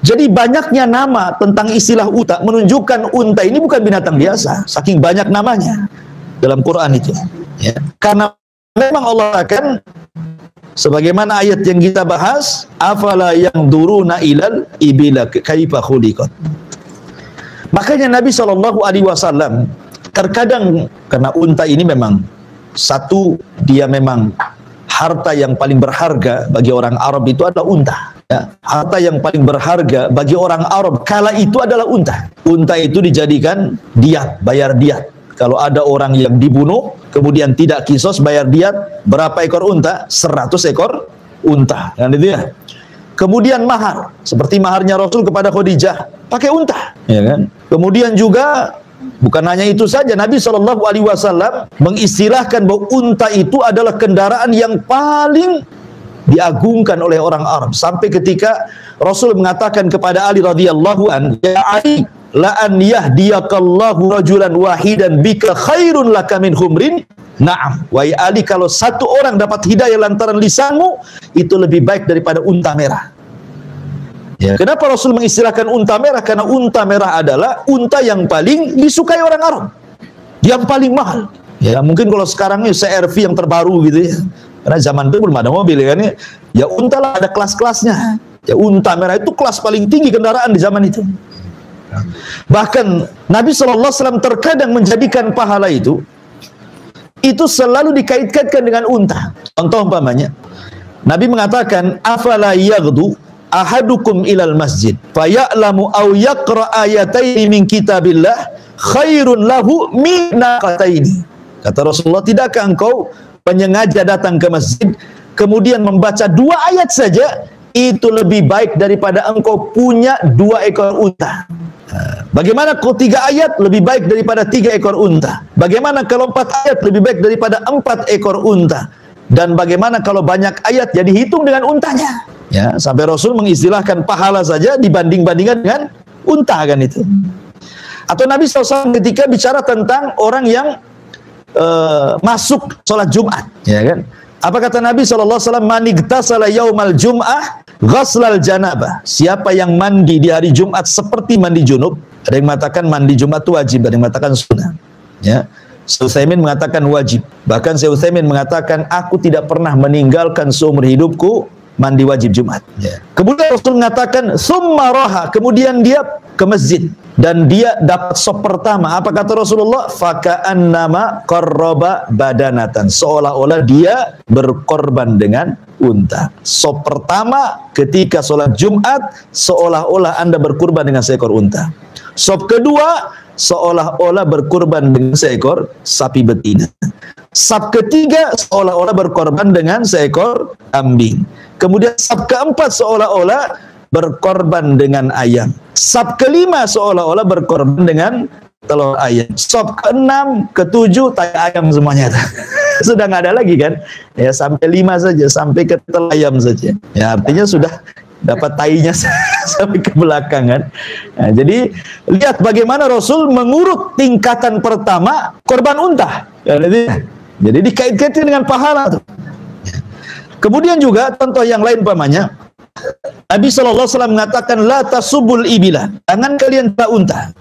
Jadi banyaknya nama tentang istilah unta menunjukkan unta ini bukan binatang biasa, saking banyak namanya dalam Quran itu. Ya, karena memang Allah akan sebagaimana ayat yang kita bahas, afala yanzuruna ilal ibila kaifa khuliqat. Makanya Nabi SAW terkadang, karena unta ini memang satu, dia memang harta yang paling berharga bagi orang Arab itu adalah unta. Ya, harta yang paling berharga bagi orang Arab kala itu adalah unta. Unta itu dijadikan diat, bayar diat. Kalau ada orang yang dibunuh, kemudian tidak kisos, bayar diat, berapa ekor unta? 100 ekor unta. Kan itu ya. Kemudian mahar, seperti maharnya Rasul kepada Khadijah, pakai unta. Ya kan? Kemudian juga, bukan hanya itu saja, Nabi SAW mengistilahkan bahwa unta itu adalah kendaraan yang paling diagungkan oleh orang Arab. Sampai ketika Rasul mengatakan kepada Ali radhiyallahu an, ya Ali, la an yahdiyakallahu rajulan wahidan bika khairun laka min humrin. Naam, wahai Ali, kalau satu orang dapat hidayah lantaran lisanmu, itu lebih baik daripada unta merah. Ya. Kenapa Rasul mengistilahkan unta merah? Karena unta merah adalah unta yang paling disukai orang Arab, yang paling mahal. Ya, mungkin kalau sekarang ini CR-V yang terbaru gitu ya. Karena zaman itu belum ada mobil kan ya. Ya unta lah ada kelas-kelasnya. Ya unta merah itu kelas paling tinggi kendaraan di zaman itu. Bahkan Nabi SAW terkadang menjadikan pahala itu selalu dikait-kaitkan dengan unta. Contoh umpamanya, Nabi mengatakan, afala yaghdu ahadukum ilal masjid faya'lamu aw yaqra ayataini min kitabillah khairun lahu min naqataini. Kata Rasulullah, tidakkah engkau penyengaja datang ke masjid kemudian membaca 2 ayat saja, itu lebih baik daripada engkau punya 2 ekor unta. Bagaimana kalau 3 ayat lebih baik daripada 3 ekor unta? Bagaimana kalau 4 ayat lebih baik daripada 4 ekor unta? Dan bagaimana kalau banyak ayat jadi hitung dengan untanya? Ya, sampai Rasul mengistilahkan pahala saja dibanding-bandingkan dengan unta kan itu. Atau Nabi SAW ketika bicara tentang orang yang masuk sholat Jumat, ya kan? Apa kata Nabi SAW? Manigtasala yaumal jum'ah ghaslal janabah. Siapa yang mandi di hari Jumat seperti mandi junub. Ada yang mengatakan mandi Jumat itu wajib, ada yang mengatakan sunnah. Ya, Syekh Utsaimin mengatakan wajib. Bahkan Syekh Utsaimin mengatakan aku tidak pernah meninggalkan seumur hidupku mandi wajib Jumat. Ya. Kemudian Rasul mengatakan summa raha, kemudian dia ke masjid dan dia dapat sop pertama. Apa kata Rasulullah? Faka'annama qarraba badanatan. Seolah-olah dia berkorban dengan unta. Sop pertama ketika sholat Jumat, seolah-olah Anda berkorban dengan seekor unta. Sop kedua, seolah-olah berkorban dengan seekor sapi betina. Sop ketiga, seolah-olah berkorban dengan seekor kambing. Kemudian sop keempat, seolah-olah berkorban dengan ayam. Sop kelima seolah-olah berkorban dengan telur ayam. Sop keenam, ketujuh tai ayam semuanya. Sudah nggak ada lagi kan? Ya sampai 5 saja, sampai ke telur ayam saja. Ya artinya sudah dapat tainya sampai ke belakang kan. Nah, jadi lihat bagaimana Rasul mengurut tingkatan pertama korban unta. Jadi dikait-kaitkan dengan pahala. Kemudian juga contoh yang lain umpamanya Nabi SAW mengatakan la tasubul ibila, jangan kalian tak unta.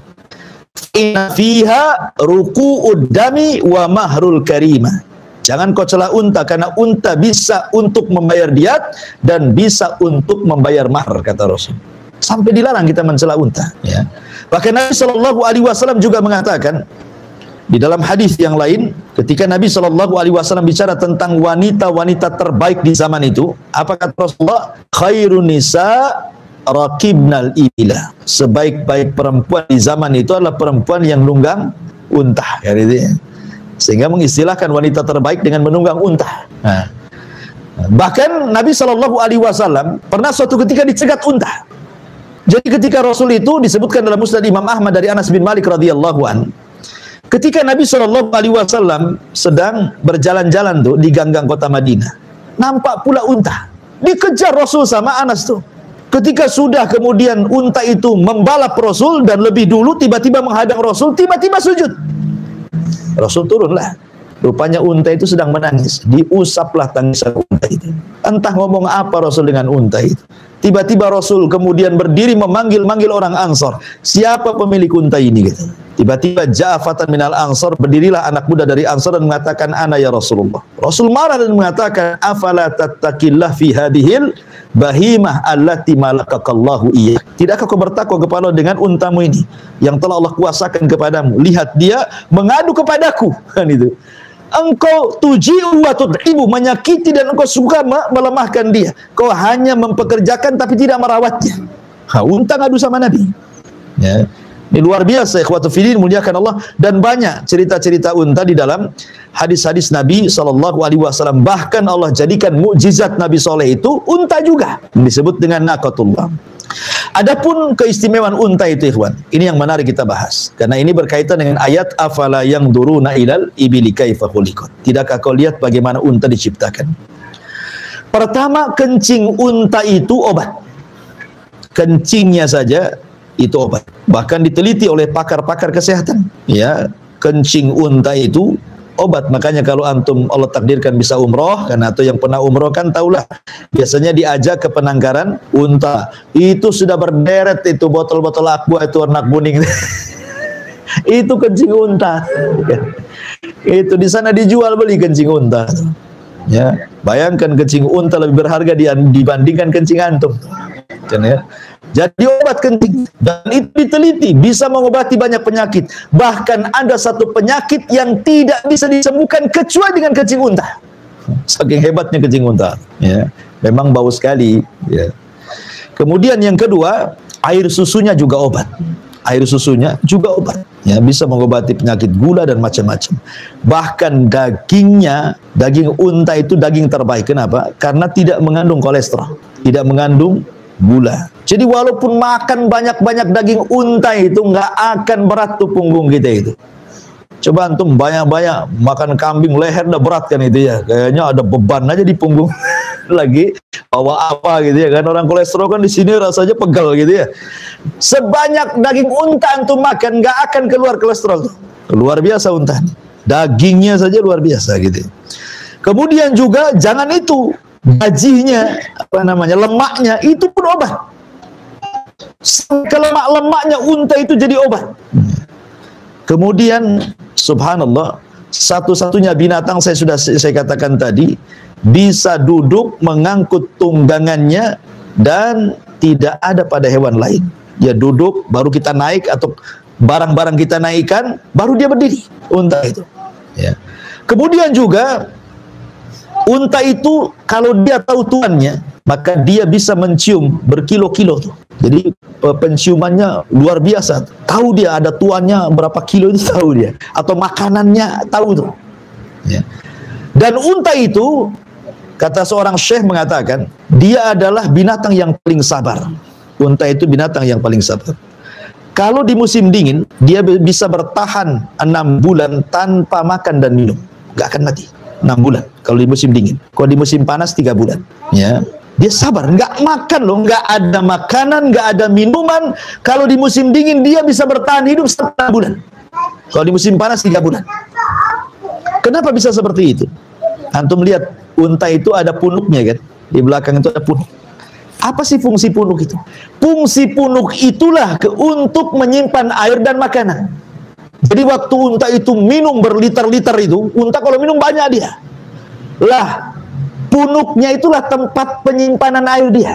Inna fiha ruku'ud dami wa mahrul karimah. Jangan kau celah unta karena unta bisa untuk membayar diat dan bisa untuk membayar mahar kata Rasul. Sampai dilarang kita mencela unta ya. Bahkan Nabi SAW juga mengatakan di dalam hadis yang lain, ketika Nabi SAW bicara tentang wanita-wanita terbaik di zaman itu, apa kata Rasulullah? Khairun nisa rakibnal ibila. Sebaik-baik perempuan di zaman itu adalah perempuan yang nunggang unta. Sehingga mengistilahkan wanita terbaik dengan menunggang unta. Nah, bahkan Nabi SAW pernah suatu ketika dicegat unta. Jadi ketika Rasul itu disebutkan dalam Musnad Imam Ahmad dari Anas bin Malik radhiyallahu an. Ketika Nabi SAW sedang berjalan-jalan tuh di ganggang kota Madinah, nampak pula unta. Dikejar Rasul sama Anas tuh. Ketika sudah kemudian unta itu membalap Rasul dan lebih dulu tiba-tiba menghadang Rasul, tiba-tiba sujud. Rasul turunlah. Rupanya unta itu sedang menangis. Diusaplah tangisan unta itu. Entah ngomong apa Rasul dengan unta itu. Tiba-tiba Rasul kemudian berdiri memanggil-manggil orang Ansor. Siapa pemilik unta ini? Gitu. Tiba-tiba ja'afatan minal Ansor, berdirilah anak muda dari Ansor dan mengatakan ana ya Rasulullah. Rasul marah dan mengatakan afala tattaqillah fi hadhil bahimah allati malakakallahu iya. Tidakkah kau bertakwa kepada Allah dengan untamu ini yang telah Allah kuasakan kepadamu? Lihat dia mengadu kepadaku kan itu. Engkau tuji'u wa tud'ibu, menyakiti dan engkau suka melemahkan dia. Kau hanya mempekerjakan tapi tidak merawatnya. Unta ngadu sama Nabi. Ya. Ini luar biasa ikhwatu fillah muliakan Allah, dan banyak cerita-cerita unta di dalam hadis-hadis Nabi SAW. Bahkan Allah jadikan mukjizat Nabi Soleh itu unta juga, disebut dengan naqatullah. Adapun keistimewaan unta itu ikhwan, ini yang menarik kita bahas karena ini berkaitan dengan ayat afala yanzuruna ilal ibili kaifa khuliqat. Tidakkah kau lihat bagaimana unta diciptakan? Pertama, kencing unta itu obat. Kencingnya saja itu obat. Bahkan diteliti oleh pakar-pakar kesehatan. Ya, kencing unta itu obat. Makanya kalau antum Allah takdirkan bisa umroh, kan, atau yang pernah umroh kan tahulah, biasanya diajak ke penangkaran unta. Itu sudah berderet itu botol-botol aqua itu warna kuning. Itu kencing unta. Itu di sana dijual beli kencing unta. Ya, bayangkan kencing unta lebih berharga dibandingkan kencing antum. Ya. Jadi obat kencing, dan itu diteliti bisa mengobati banyak penyakit. Bahkan ada satu penyakit yang tidak bisa disembuhkan kecuali dengan kencing unta. Saking hebatnya kencing unta. Ya, memang bau sekali. Ya. Kemudian yang kedua, air susunya juga obat. Air susunya juga obat. Ya, bisa mengobati penyakit gula dan macam-macam. Bahkan dagingnya, daging unta itu daging terbaik. Kenapa? Karena tidak mengandung kolesterol, tidak mengandung gula. Jadi walaupun makan banyak-banyak daging unta itu nggak akan berat tuh punggung kita itu. Coba antum banyak-banyak makan kambing, leher udah berat kan itu ya. Kayaknya ada beban aja di punggung. Lagi bawa apa gitu ya kan. Orang kolesterol kan di sini rasanya pegal gitu ya. Sebanyak daging unta antum makan nggak akan keluar kolesterol tuh. Luar biasa unta. Dagingnya saja luar biasa gitu. Kemudian juga jangan itu, gajinya apa namanya, lemaknya itu pun obat. Lemak-lemaknya unta itu jadi obat. Kemudian subhanallah, satu-satunya binatang saya katakan tadi bisa duduk mengangkut tunggangannya dan tidak ada pada hewan lain. Dia duduk baru kita naik atau barang-barang kita naikkan baru dia berdiri. Unta itu. Ya. Kemudian juga unta itu kalau dia tahu tuannya maka dia bisa mencium berkilo-kilo tuh. Jadi penciumannya luar biasa. Tahu dia ada tuannya berapa kilo itu tahu dia. Atau makanannya tahu tuh. Ya. Dan unta itu kata seorang syekh mengatakan dia adalah binatang yang paling sabar. Unta itu binatang yang paling sabar. Kalau di musim dingin dia bisa bertahan 6 bulan tanpa makan dan minum. Gak akan mati. 6 bulan kalau di musim dingin. Kalau di musim panas 3 bulan. Ya. Dia sabar, nggak makan loh, nggak ada makanan, nggak ada minuman. Kalau di musim dingin dia bisa bertahan hidup 1 bulan. Kalau di musim panas 3 bulan. Kenapa bisa seperti itu? Antum lihat unta itu ada punuknya kan? Di belakang itu ada punuk. Apa sih fungsi punuk itu? Fungsi punuk itulah untuk menyimpan air dan makanan. Jadi waktu unta itu minum berliter-liter itu, unta kalau minum banyak dia. Lah, punuknya itulah tempat penyimpanan air dia.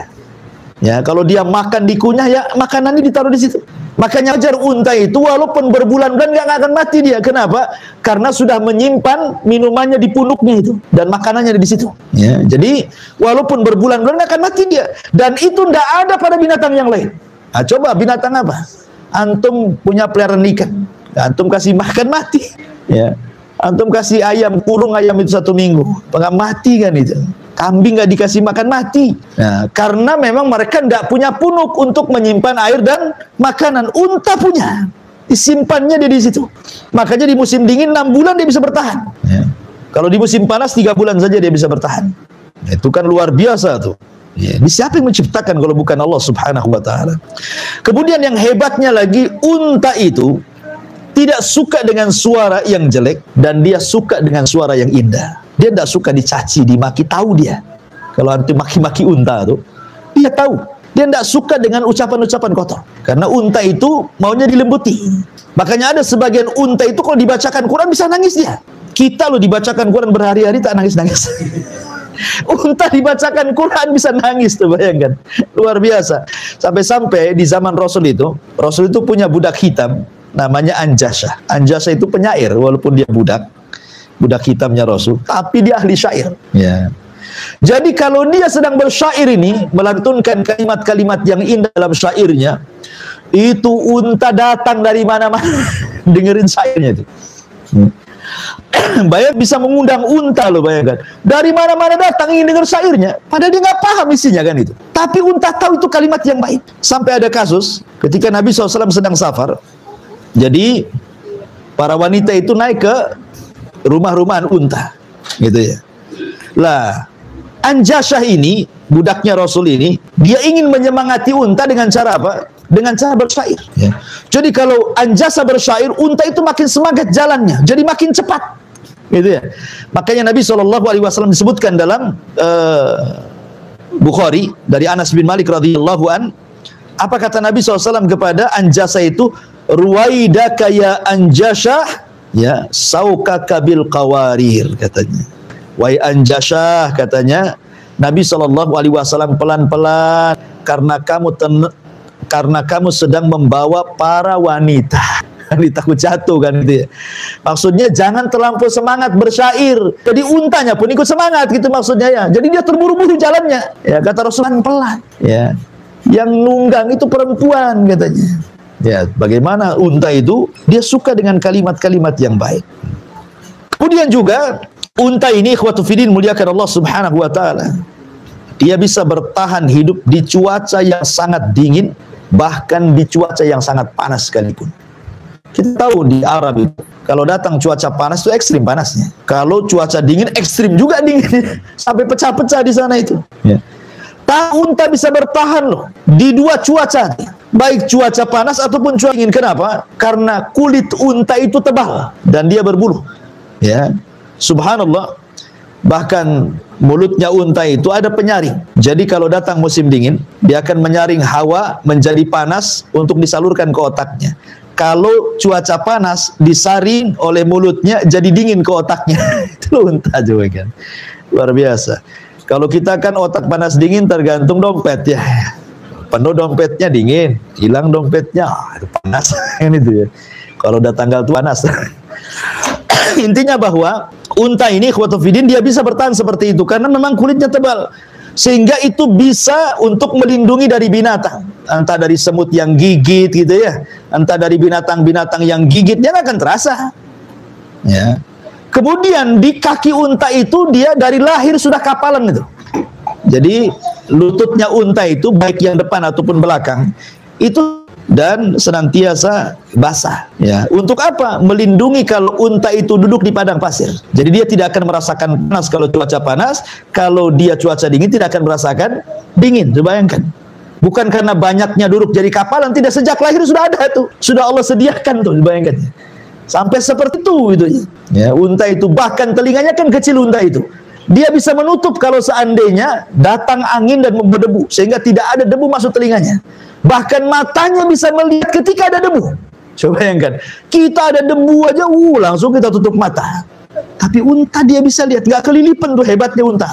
Ya, kalau dia makan dikunyah ya makanannya ditaruh di situ. Makanya ajar unta itu walaupun berbulan-bulan nggak akan mati dia. Kenapa? Karena sudah menyimpan minumannya di punuknya itu dan makanannya di situ. Ya, jadi walaupun berbulan-bulan nggak akan mati dia. Dan itu tidak ada pada binatang yang lain. Nah, coba binatang apa? Antum punya peliharaan ikan, antum kasih makan mati. Ya. Antum kasih ayam, kurung ayam itu 1 minggu, nggak mati kan itu. Kambing nggak dikasih makan mati. Nah, karena memang mereka nggak punya punuk untuk menyimpan air dan makanan. Unta punya, disimpannya dia di situ. Makanya di musim dingin 6 bulan dia bisa bertahan. Ya. Kalau di musim panas 3 bulan saja dia bisa bertahan. Itu kan luar biasa tuh. Ya, siapa yang menciptakan kalau bukan Allah Subhanahu wa Ta'ala? Kemudian yang hebatnya lagi, unta itu tidak suka dengan suara yang jelek dan dia suka dengan suara yang indah. Dia tidak suka dicaci, dimaki, tahu dia. Kalau antum maki-maki unta tuh, dia tahu. Dia tidak suka dengan ucapan-ucapan kotor. Karena unta itu maunya dilembuti. Makanya ada sebagian unta itu kalau dibacakan Quran bisa nangis dia. Kita loh dibacakan Quran berhari-hari tak nangis-nangis. Unta dibacakan Quran bisa nangis tuh, bayangkan. Luar biasa. Sampai-sampai di zaman Rasul itu punya budak hitam namanya Anjasah. Anjasah itu penyair walaupun dia budak hitamnya Rasul, tapi dia ahli syair. Ya. Jadi kalau dia sedang bersyair ini, melantunkan kalimat-kalimat yang indah dalam syairnya, itu unta datang dari mana-mana dengerin syairnya itu. Bayang bisa mengundang unta loh, bayangkan. Dari mana-mana datang ingin dengar syairnya, padahal dia nggak paham isinya kan itu. Tapi unta tahu itu kalimat yang baik. Sampai ada kasus ketika Nabi SAW sedang safar. Jadi para wanita itu naik ke rumah-rumahan unta, gitu ya. Lah, Anjasah ini, budaknya Rasul ini, dia ingin menyemangati unta dengan cara apa? Dengan cara bersyair. Ya. Jadi kalau Anjasah bersyair, unta itu makin semangat jalannya, jadi makin cepat, gitu ya. Makanya Nabi SAW disebutkan dalam Bukhari dari Anas bin Malik radhiyallahu an, apa kata Nabi SAW kepada Anjasah itu? Ruwaidaka ya Anjasah, ya saukaka bil qawarir, katanya. Wahai Anjasah, katanya Nabi SAW, pelan-pelan karena kamu sedang membawa para wanita. Takut jatuh kan itu ya. Maksudnya jangan terlampau semangat bersyair. Jadi untanya pun ikut semangat gitu maksudnya ya. Jadi dia terburu-buru jalannya. Ya kata Rasulullah pelan. Ya. Yang nunggang itu perempuan katanya. Ya, bagaimana unta itu dia suka dengan kalimat-kalimat yang baik. Kemudian juga unta ini ikhwatu fiddin muliakan Allah Subhanahu wa Ta'ala. Dia bisa bertahan hidup di cuaca yang sangat dingin, bahkan di cuaca yang sangat panas sekalipun. Kita tahu di Arab itu, kalau datang cuaca panas itu ekstrim panasnya. Kalau cuaca dingin, ekstrim juga dingin. Sampai pecah-pecah di sana itu. Ya. Unta bisa bertahan loh di dua cuaca, baik cuaca panas ataupun cuaca dingin. Kenapa? Karena kulit unta itu tebal dan dia berbulu. Ya, subhanallah. Bahkan mulutnya unta itu ada penyaring. Jadi kalau datang musim dingin, dia akan menyaring hawa menjadi panas untuk disalurkan ke otaknya. Kalau cuaca panas, disaring oleh mulutnya jadi dingin ke otaknya. Itu unta juga kan. Luar biasa. Kalau kita kan otak panas dingin tergantung dompet ya. Penuh dompetnya dingin, hilang dompetnya panas. Kan itu ya. Kalau udah tanggal tuh panas. Intinya bahwa unta ini ikhwatufidin dia bisa bertahan seperti itu karena memang kulitnya tebal, sehingga itu bisa untuk melindungi dari binatang, entah dari semut yang gigit gitu ya, entah dari binatang-binatang yang gigit, dia nggak akan terasa ya. Kemudian di kaki unta itu dia dari lahir sudah kapalan itu. Jadi lututnya unta itu baik yang depan ataupun belakang itu dan senantiasa basah ya. Untuk apa? Melindungi kalau unta itu duduk di padang pasir. Jadi dia tidak akan merasakan panas kalau cuaca panas, kalau dia cuaca dingin tidak akan merasakan dingin. Coba bayangkan. Bukan karena banyaknya duduk jadi kapalan, tidak, sejak lahir sudah ada tuh. Sudah Allah sediakan tuh, bayangkan. Sampai seperti itu gitu ya. Unta itu bahkan telinganya kan kecil unta itu. Dia bisa menutup kalau seandainya datang angin dan berdebu, sehingga tidak ada debu masuk telinganya. Bahkan matanya bisa melihat ketika ada debu. Coba bayangkan, kita ada debu aja, langsung kita tutup mata. Tapi unta dia bisa lihat, nggak kelilipan tuh, hebatnya unta.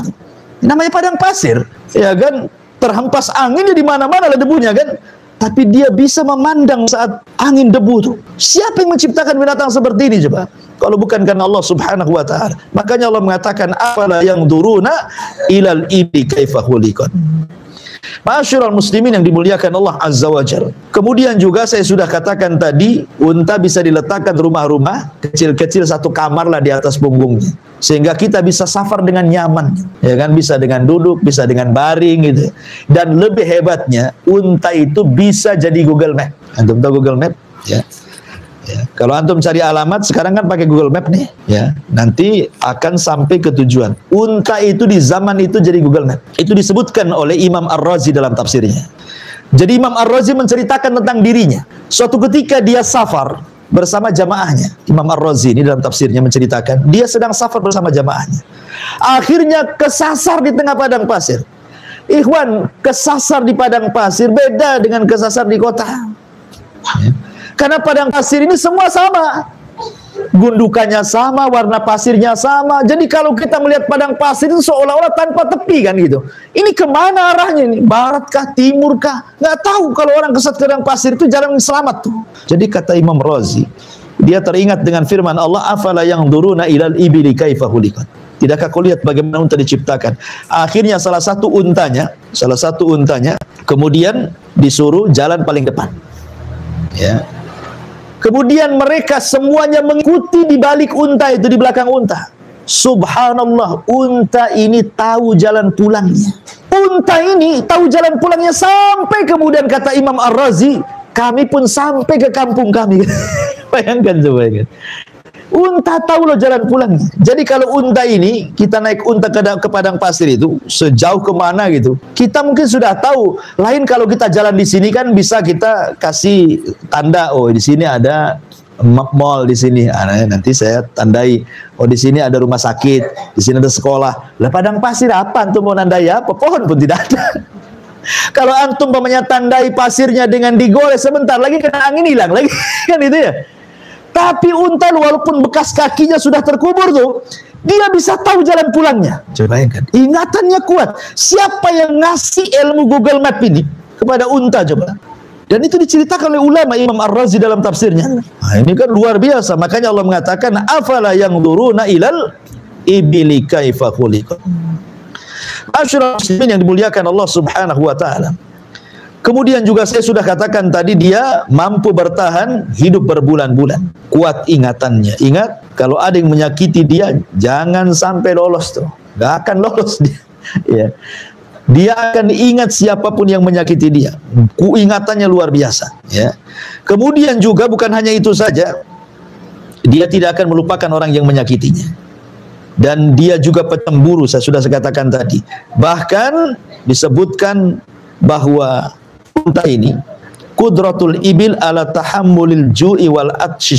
Namanya padang pasir, ya kan, terhempas anginnya di mana-mana ada debunya kan. Tapi dia bisa memandang saat angin debu tuh. Siapa yang menciptakan binatang seperti ini coba? Kalau bukan karena Allah Subhanahu wa taala. Makanya Allah mengatakan afala yanzuruna ilal ibli kaifa khuliqat. Ma'asyiral muslimin yang dimuliakan Allah Azza wa Jalla. Kemudian juga saya sudah katakan tadi, unta bisa diletakkan rumah-rumah kecil-kecil satu kamar lah di atas punggungnya, sehingga kita bisa safar dengan nyaman, ya kan, bisa dengan duduk, bisa dengan baring gitu. Dan lebih hebatnya, unta itu bisa jadi Google Map. Antum tahu Google Map? Ya. Ya. Kalau antum cari alamat sekarang kan pakai Google Map nih, ya. Nanti akan sampai ke tujuan. Unta itu di zaman itu jadi Google Map. Itu disebutkan oleh Imam Ar-Razi dalam tafsirnya. Jadi Imam Ar-Razi menceritakan tentang dirinya. Suatu ketika dia safar bersama jamaahnya. Imam Ar-Razi ini dalam tafsirnya menceritakan dia sedang safar bersama jamaahnya. Akhirnya kesasar di tengah padang pasir. Ikhwan, kesasar di padang pasir beda dengan kesasar di kota. Ya. Karena padang pasir ini semua sama, gundukannya sama, warna pasirnya sama. Jadi kalau kita melihat padang pasir itu seolah-olah tanpa tepi kan gitu. Ini kemana arahnya ini? Barat kah, timur kah? Nggak tahu. Kalau orang kesat ke padang pasir itu jarang selamat tuh. Jadi kata Imam Razi, dia teringat dengan firman Allah, afala yanzuruna ilal ibli kaifa khuliqat. Tidakkah kau lihat bagaimana unta diciptakan? Akhirnya salah satu untanya kemudian disuruh jalan paling depan. Ya. Kemudian mereka semuanya mengikuti di balik unta itu, di belakang unta. Subhanallah, unta ini tahu jalan pulangnya. Unta ini tahu jalan pulangnya sampai kemudian kata Imam Ar-Razi, kami pun sampai ke kampung kami. Bayangkan coba kan. Unta tahu loh jalan pulangnya. Jadi kalau unta ini, kita naik unta ke padang pasir itu, sejauh kemana gitu, kita mungkin sudah tahu. Lain kalau kita jalan di sini kan bisa kita kasih tanda, oh di sini ada mall di sini. Nanti saya tandai, oh di sini ada rumah sakit, di sini ada sekolah. Lah padang pasir apa antum mau nandai apa? Pohon pun tidak ada. Kalau antum pamannya tandai pasirnya dengan digores sebentar lagi kena angin hilang lagi kan itu ya. Tapi unta walaupun bekas kakinya sudah terkubur tuh, dia bisa tahu jalan pulangnya. Coba bayangkan, ingatannya kuat. Siapa yang ngasih ilmu Google Map ini kepada unta coba? Dan itu diceritakan oleh ulama Imam Ar-Razi dalam tafsirnya. Nah, ini kan luar biasa. Makanya Allah mengatakan, afala yanzuruna ilal ibli kaifa khuliqat. Asyraful muslimin yang dimuliakan Allah Subhanahu wa taala. Kemudian juga saya sudah katakan tadi, dia mampu bertahan hidup berbulan-bulan. Kuat ingatannya. Ingat, kalau ada yang menyakiti dia, jangan sampai lolos tuh. Gak akan lolos dia. Ya. Dia akan ingat siapapun yang menyakiti dia. Ingatannya luar biasa. Ya. Kemudian juga bukan hanya itu saja, dia tidak akan melupakan orang yang menyakitinya. Dan dia juga pecemburu, saya sudah katakan tadi. Bahkan disebutkan bahwa unta ini qudratul ibil ala tahammulil ju'i wal atshi.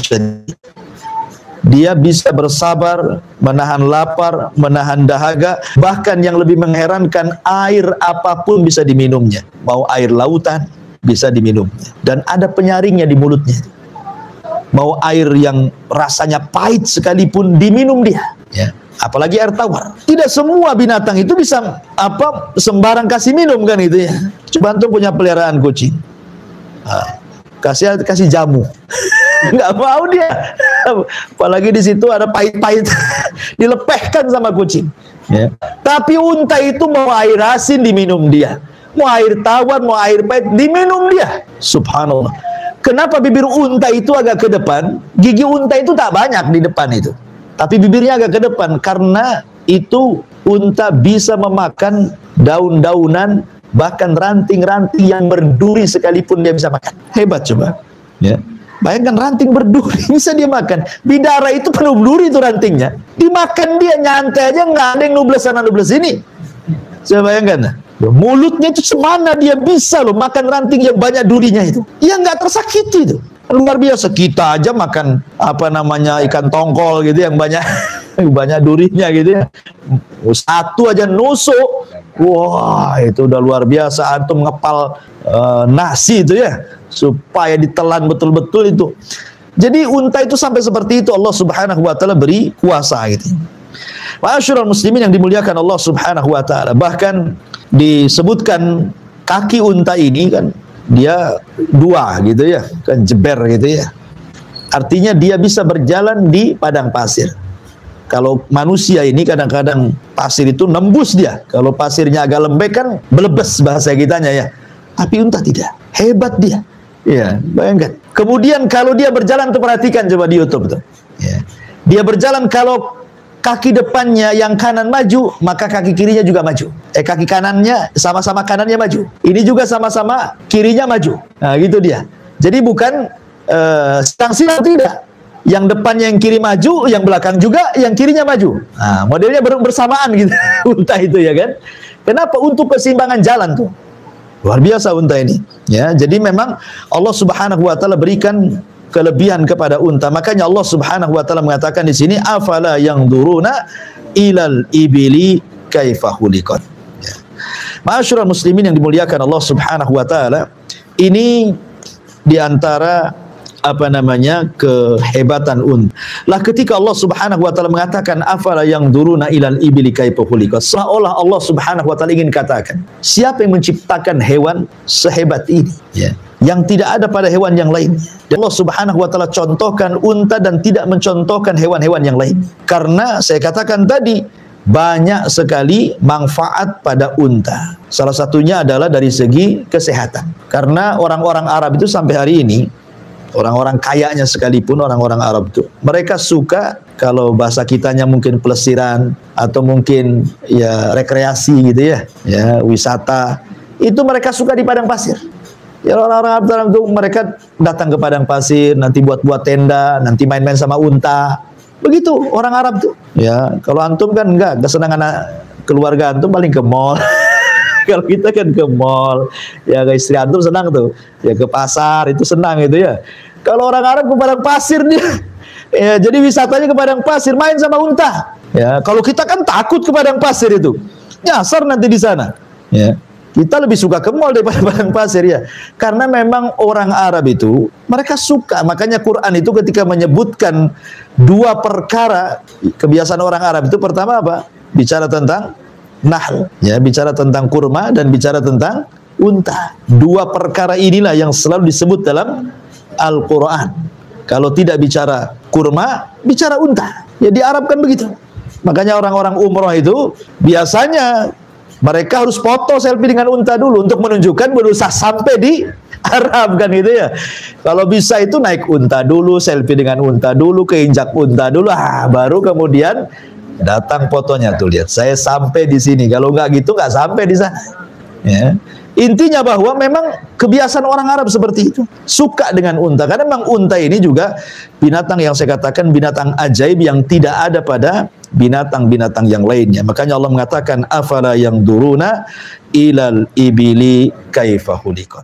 Dia bisa bersabar, menahan lapar, menahan dahaga, bahkan yang lebih mengherankan, air apapun bisa diminumnya. Mau air lautan bisa diminumnya, dan ada penyaringnya di mulutnya. Mau air yang rasanya pahit sekalipun diminum dia, ya. Apalagi air tawar. Tidak semua binatang itu bisa sembarang kasih minum kan itu ya. Coba antum punya peliharaan kucing, kasih jamu, nggak mau dia. Apalagi di situ ada pahit-pahit, dilepehkan sama kucing. Ya. Tapi unta itu mau air asin diminum dia, mau air tawar, mau air pahit diminum dia. Subhanallah. Kenapa bibir unta itu agak ke depan? Gigi unta itu tak banyak di depan itu, tapi bibirnya agak ke depan, karena itu unta bisa memakan daun-daunan, bahkan ranting-ranting yang berduri sekalipun dia bisa makan. Hebat coba. Ya. Bayangkan ranting berduri bisa dia makan. Bidara itu penuh duri itu rantingnya. Dimakan dia nyantai aja, nggak ada yang nubles sana nubles sini. Saya bayangkan. Mulutnya itu semana dia bisa loh makan ranting yang banyak durinya itu. Ya nggak tersakiti itu. Luar biasa. Kita aja makan ikan tongkol gitu yang banyak banyak durinya gitu ya. Satu aja nusuk. Wah, itu udah luar biasa. Antum ngepal nasi itu ya, supaya ditelan betul-betul itu. Jadi unta itu sampai seperti itu Allah Subhanahu wa taala beri kuasa gitu. Ma'asyiral muslimin yang dimuliakan Allah Subhanahu wa taala. Bahkan disebutkan kaki unta ini kan dia dua gitu ya, kan jeber gitu ya. Artinya dia bisa berjalan di padang pasir. Kalau manusia ini kadang-kadang pasir itu nembus dia. Kalau pasirnya agak lembek kan belebes bahasa kitanya ya. Tapi unta tidak. Hebat dia. Ya, bayangkan. Kemudian kalau dia berjalan tuh, perhatikan coba di YouTube tuh. Ya. Dia berjalan, kalau kaki depannya yang kanan maju, maka kaki kirinya juga maju. Kaki kanannya sama-sama kanannya maju. Ini juga sama-sama kirinya maju. Nah, gitu dia. Jadi bukan silang-silang, tidak. Yang depannya yang kiri maju, yang belakang juga yang kirinya maju. Nah, modelnya bersamaan gitu unta itu ya kan. Kenapa? Untuk keseimbangan jalan tuh. Luar biasa unta ini. Ya, jadi memang Allah Subhanahu wa taala berikan kelebihan kepada unta. Makanya Allah Subhanahu wa taala mengatakan di sini, afala yanzuruna ilal ibili kaifa khuliqat. Ya. Ma'asyiral muslimin yang dimuliakan Allah Subhanahu wa taala, ini diantara kehebatan unta. Lah ketika Allah Subhanahu wa taala mengatakan afala yanzuruna ilal ibili kaifa khuliqat, seolah Allah Subhanahu wa taala ingin katakan, siapa yang menciptakan hewan sehebat ini ya, yang tidak ada pada hewan yang lain. Dan Allah Subhanahu wa taala contohkan unta dan tidak mencontohkan hewan-hewan yang lain. Karena saya katakan tadi, banyak sekali manfaat pada unta. Salah satunya adalah dari segi kesehatan. Karena orang-orang Arab itu sampai hari ini, orang-orang kayanya sekalipun, orang-orang Arab itu, mereka suka, kalau bahasa kitanya mungkin pelesiran atau mungkin ya rekreasi gitu ya, ya wisata, itu mereka suka di padang pasir. Ya, orang-orang Arab itu mereka datang ke padang pasir, nanti buat-buat tenda, nanti main-main sama unta. Begitu orang Arab tuh. Ya, kalau antum kan enggak, kesenangan keluarga antum paling ke mall. Kalau kita kan ke mall, ya ke istri antum senang tuh, ya ke pasar itu senang gitu ya. Kalau orang Arab ke padang pasir dia, ya jadi wisatanya ke padang pasir, main sama unta. Ya, kalau kita kan takut ke padang pasir itu, nyasar nanti di sana. Ya, kita lebih suka ke mall daripada padang pasir ya, karena memang orang Arab itu mereka suka. Makanya Quran itu ketika menyebutkan dua perkara kebiasaan orang Arab itu, pertama apa? Bicara tentang nahl, ya, bicara tentang kurma dan bicara tentang unta. Dua perkara inilah yang selalu disebut dalam Al-Quran. Kalau tidak bicara kurma, bicara unta. Ya, di Arab kan begitu. Makanya orang-orang umroh itu biasanya mereka harus foto selfie dengan unta dulu untuk menunjukkan berusaha sampai di Arab kan gitu ya. Kalau bisa itu naik unta dulu, selfie dengan unta dulu, keinjak unta dulu, baru kemudian Datang fotonya tuh, lihat. Saya sampai di sini. Kalau nggak gitu nggak sampai di sana. Ya. Intinya bahwa memang kebiasaan orang Arab seperti itu, suka dengan unta. Karena memang unta ini juga binatang yang saya katakan binatang ajaib yang tidak ada pada binatang-binatang yang lainnya. Makanya Allah mengatakan afala yang duruna ilal ibili kaifa khuliqat.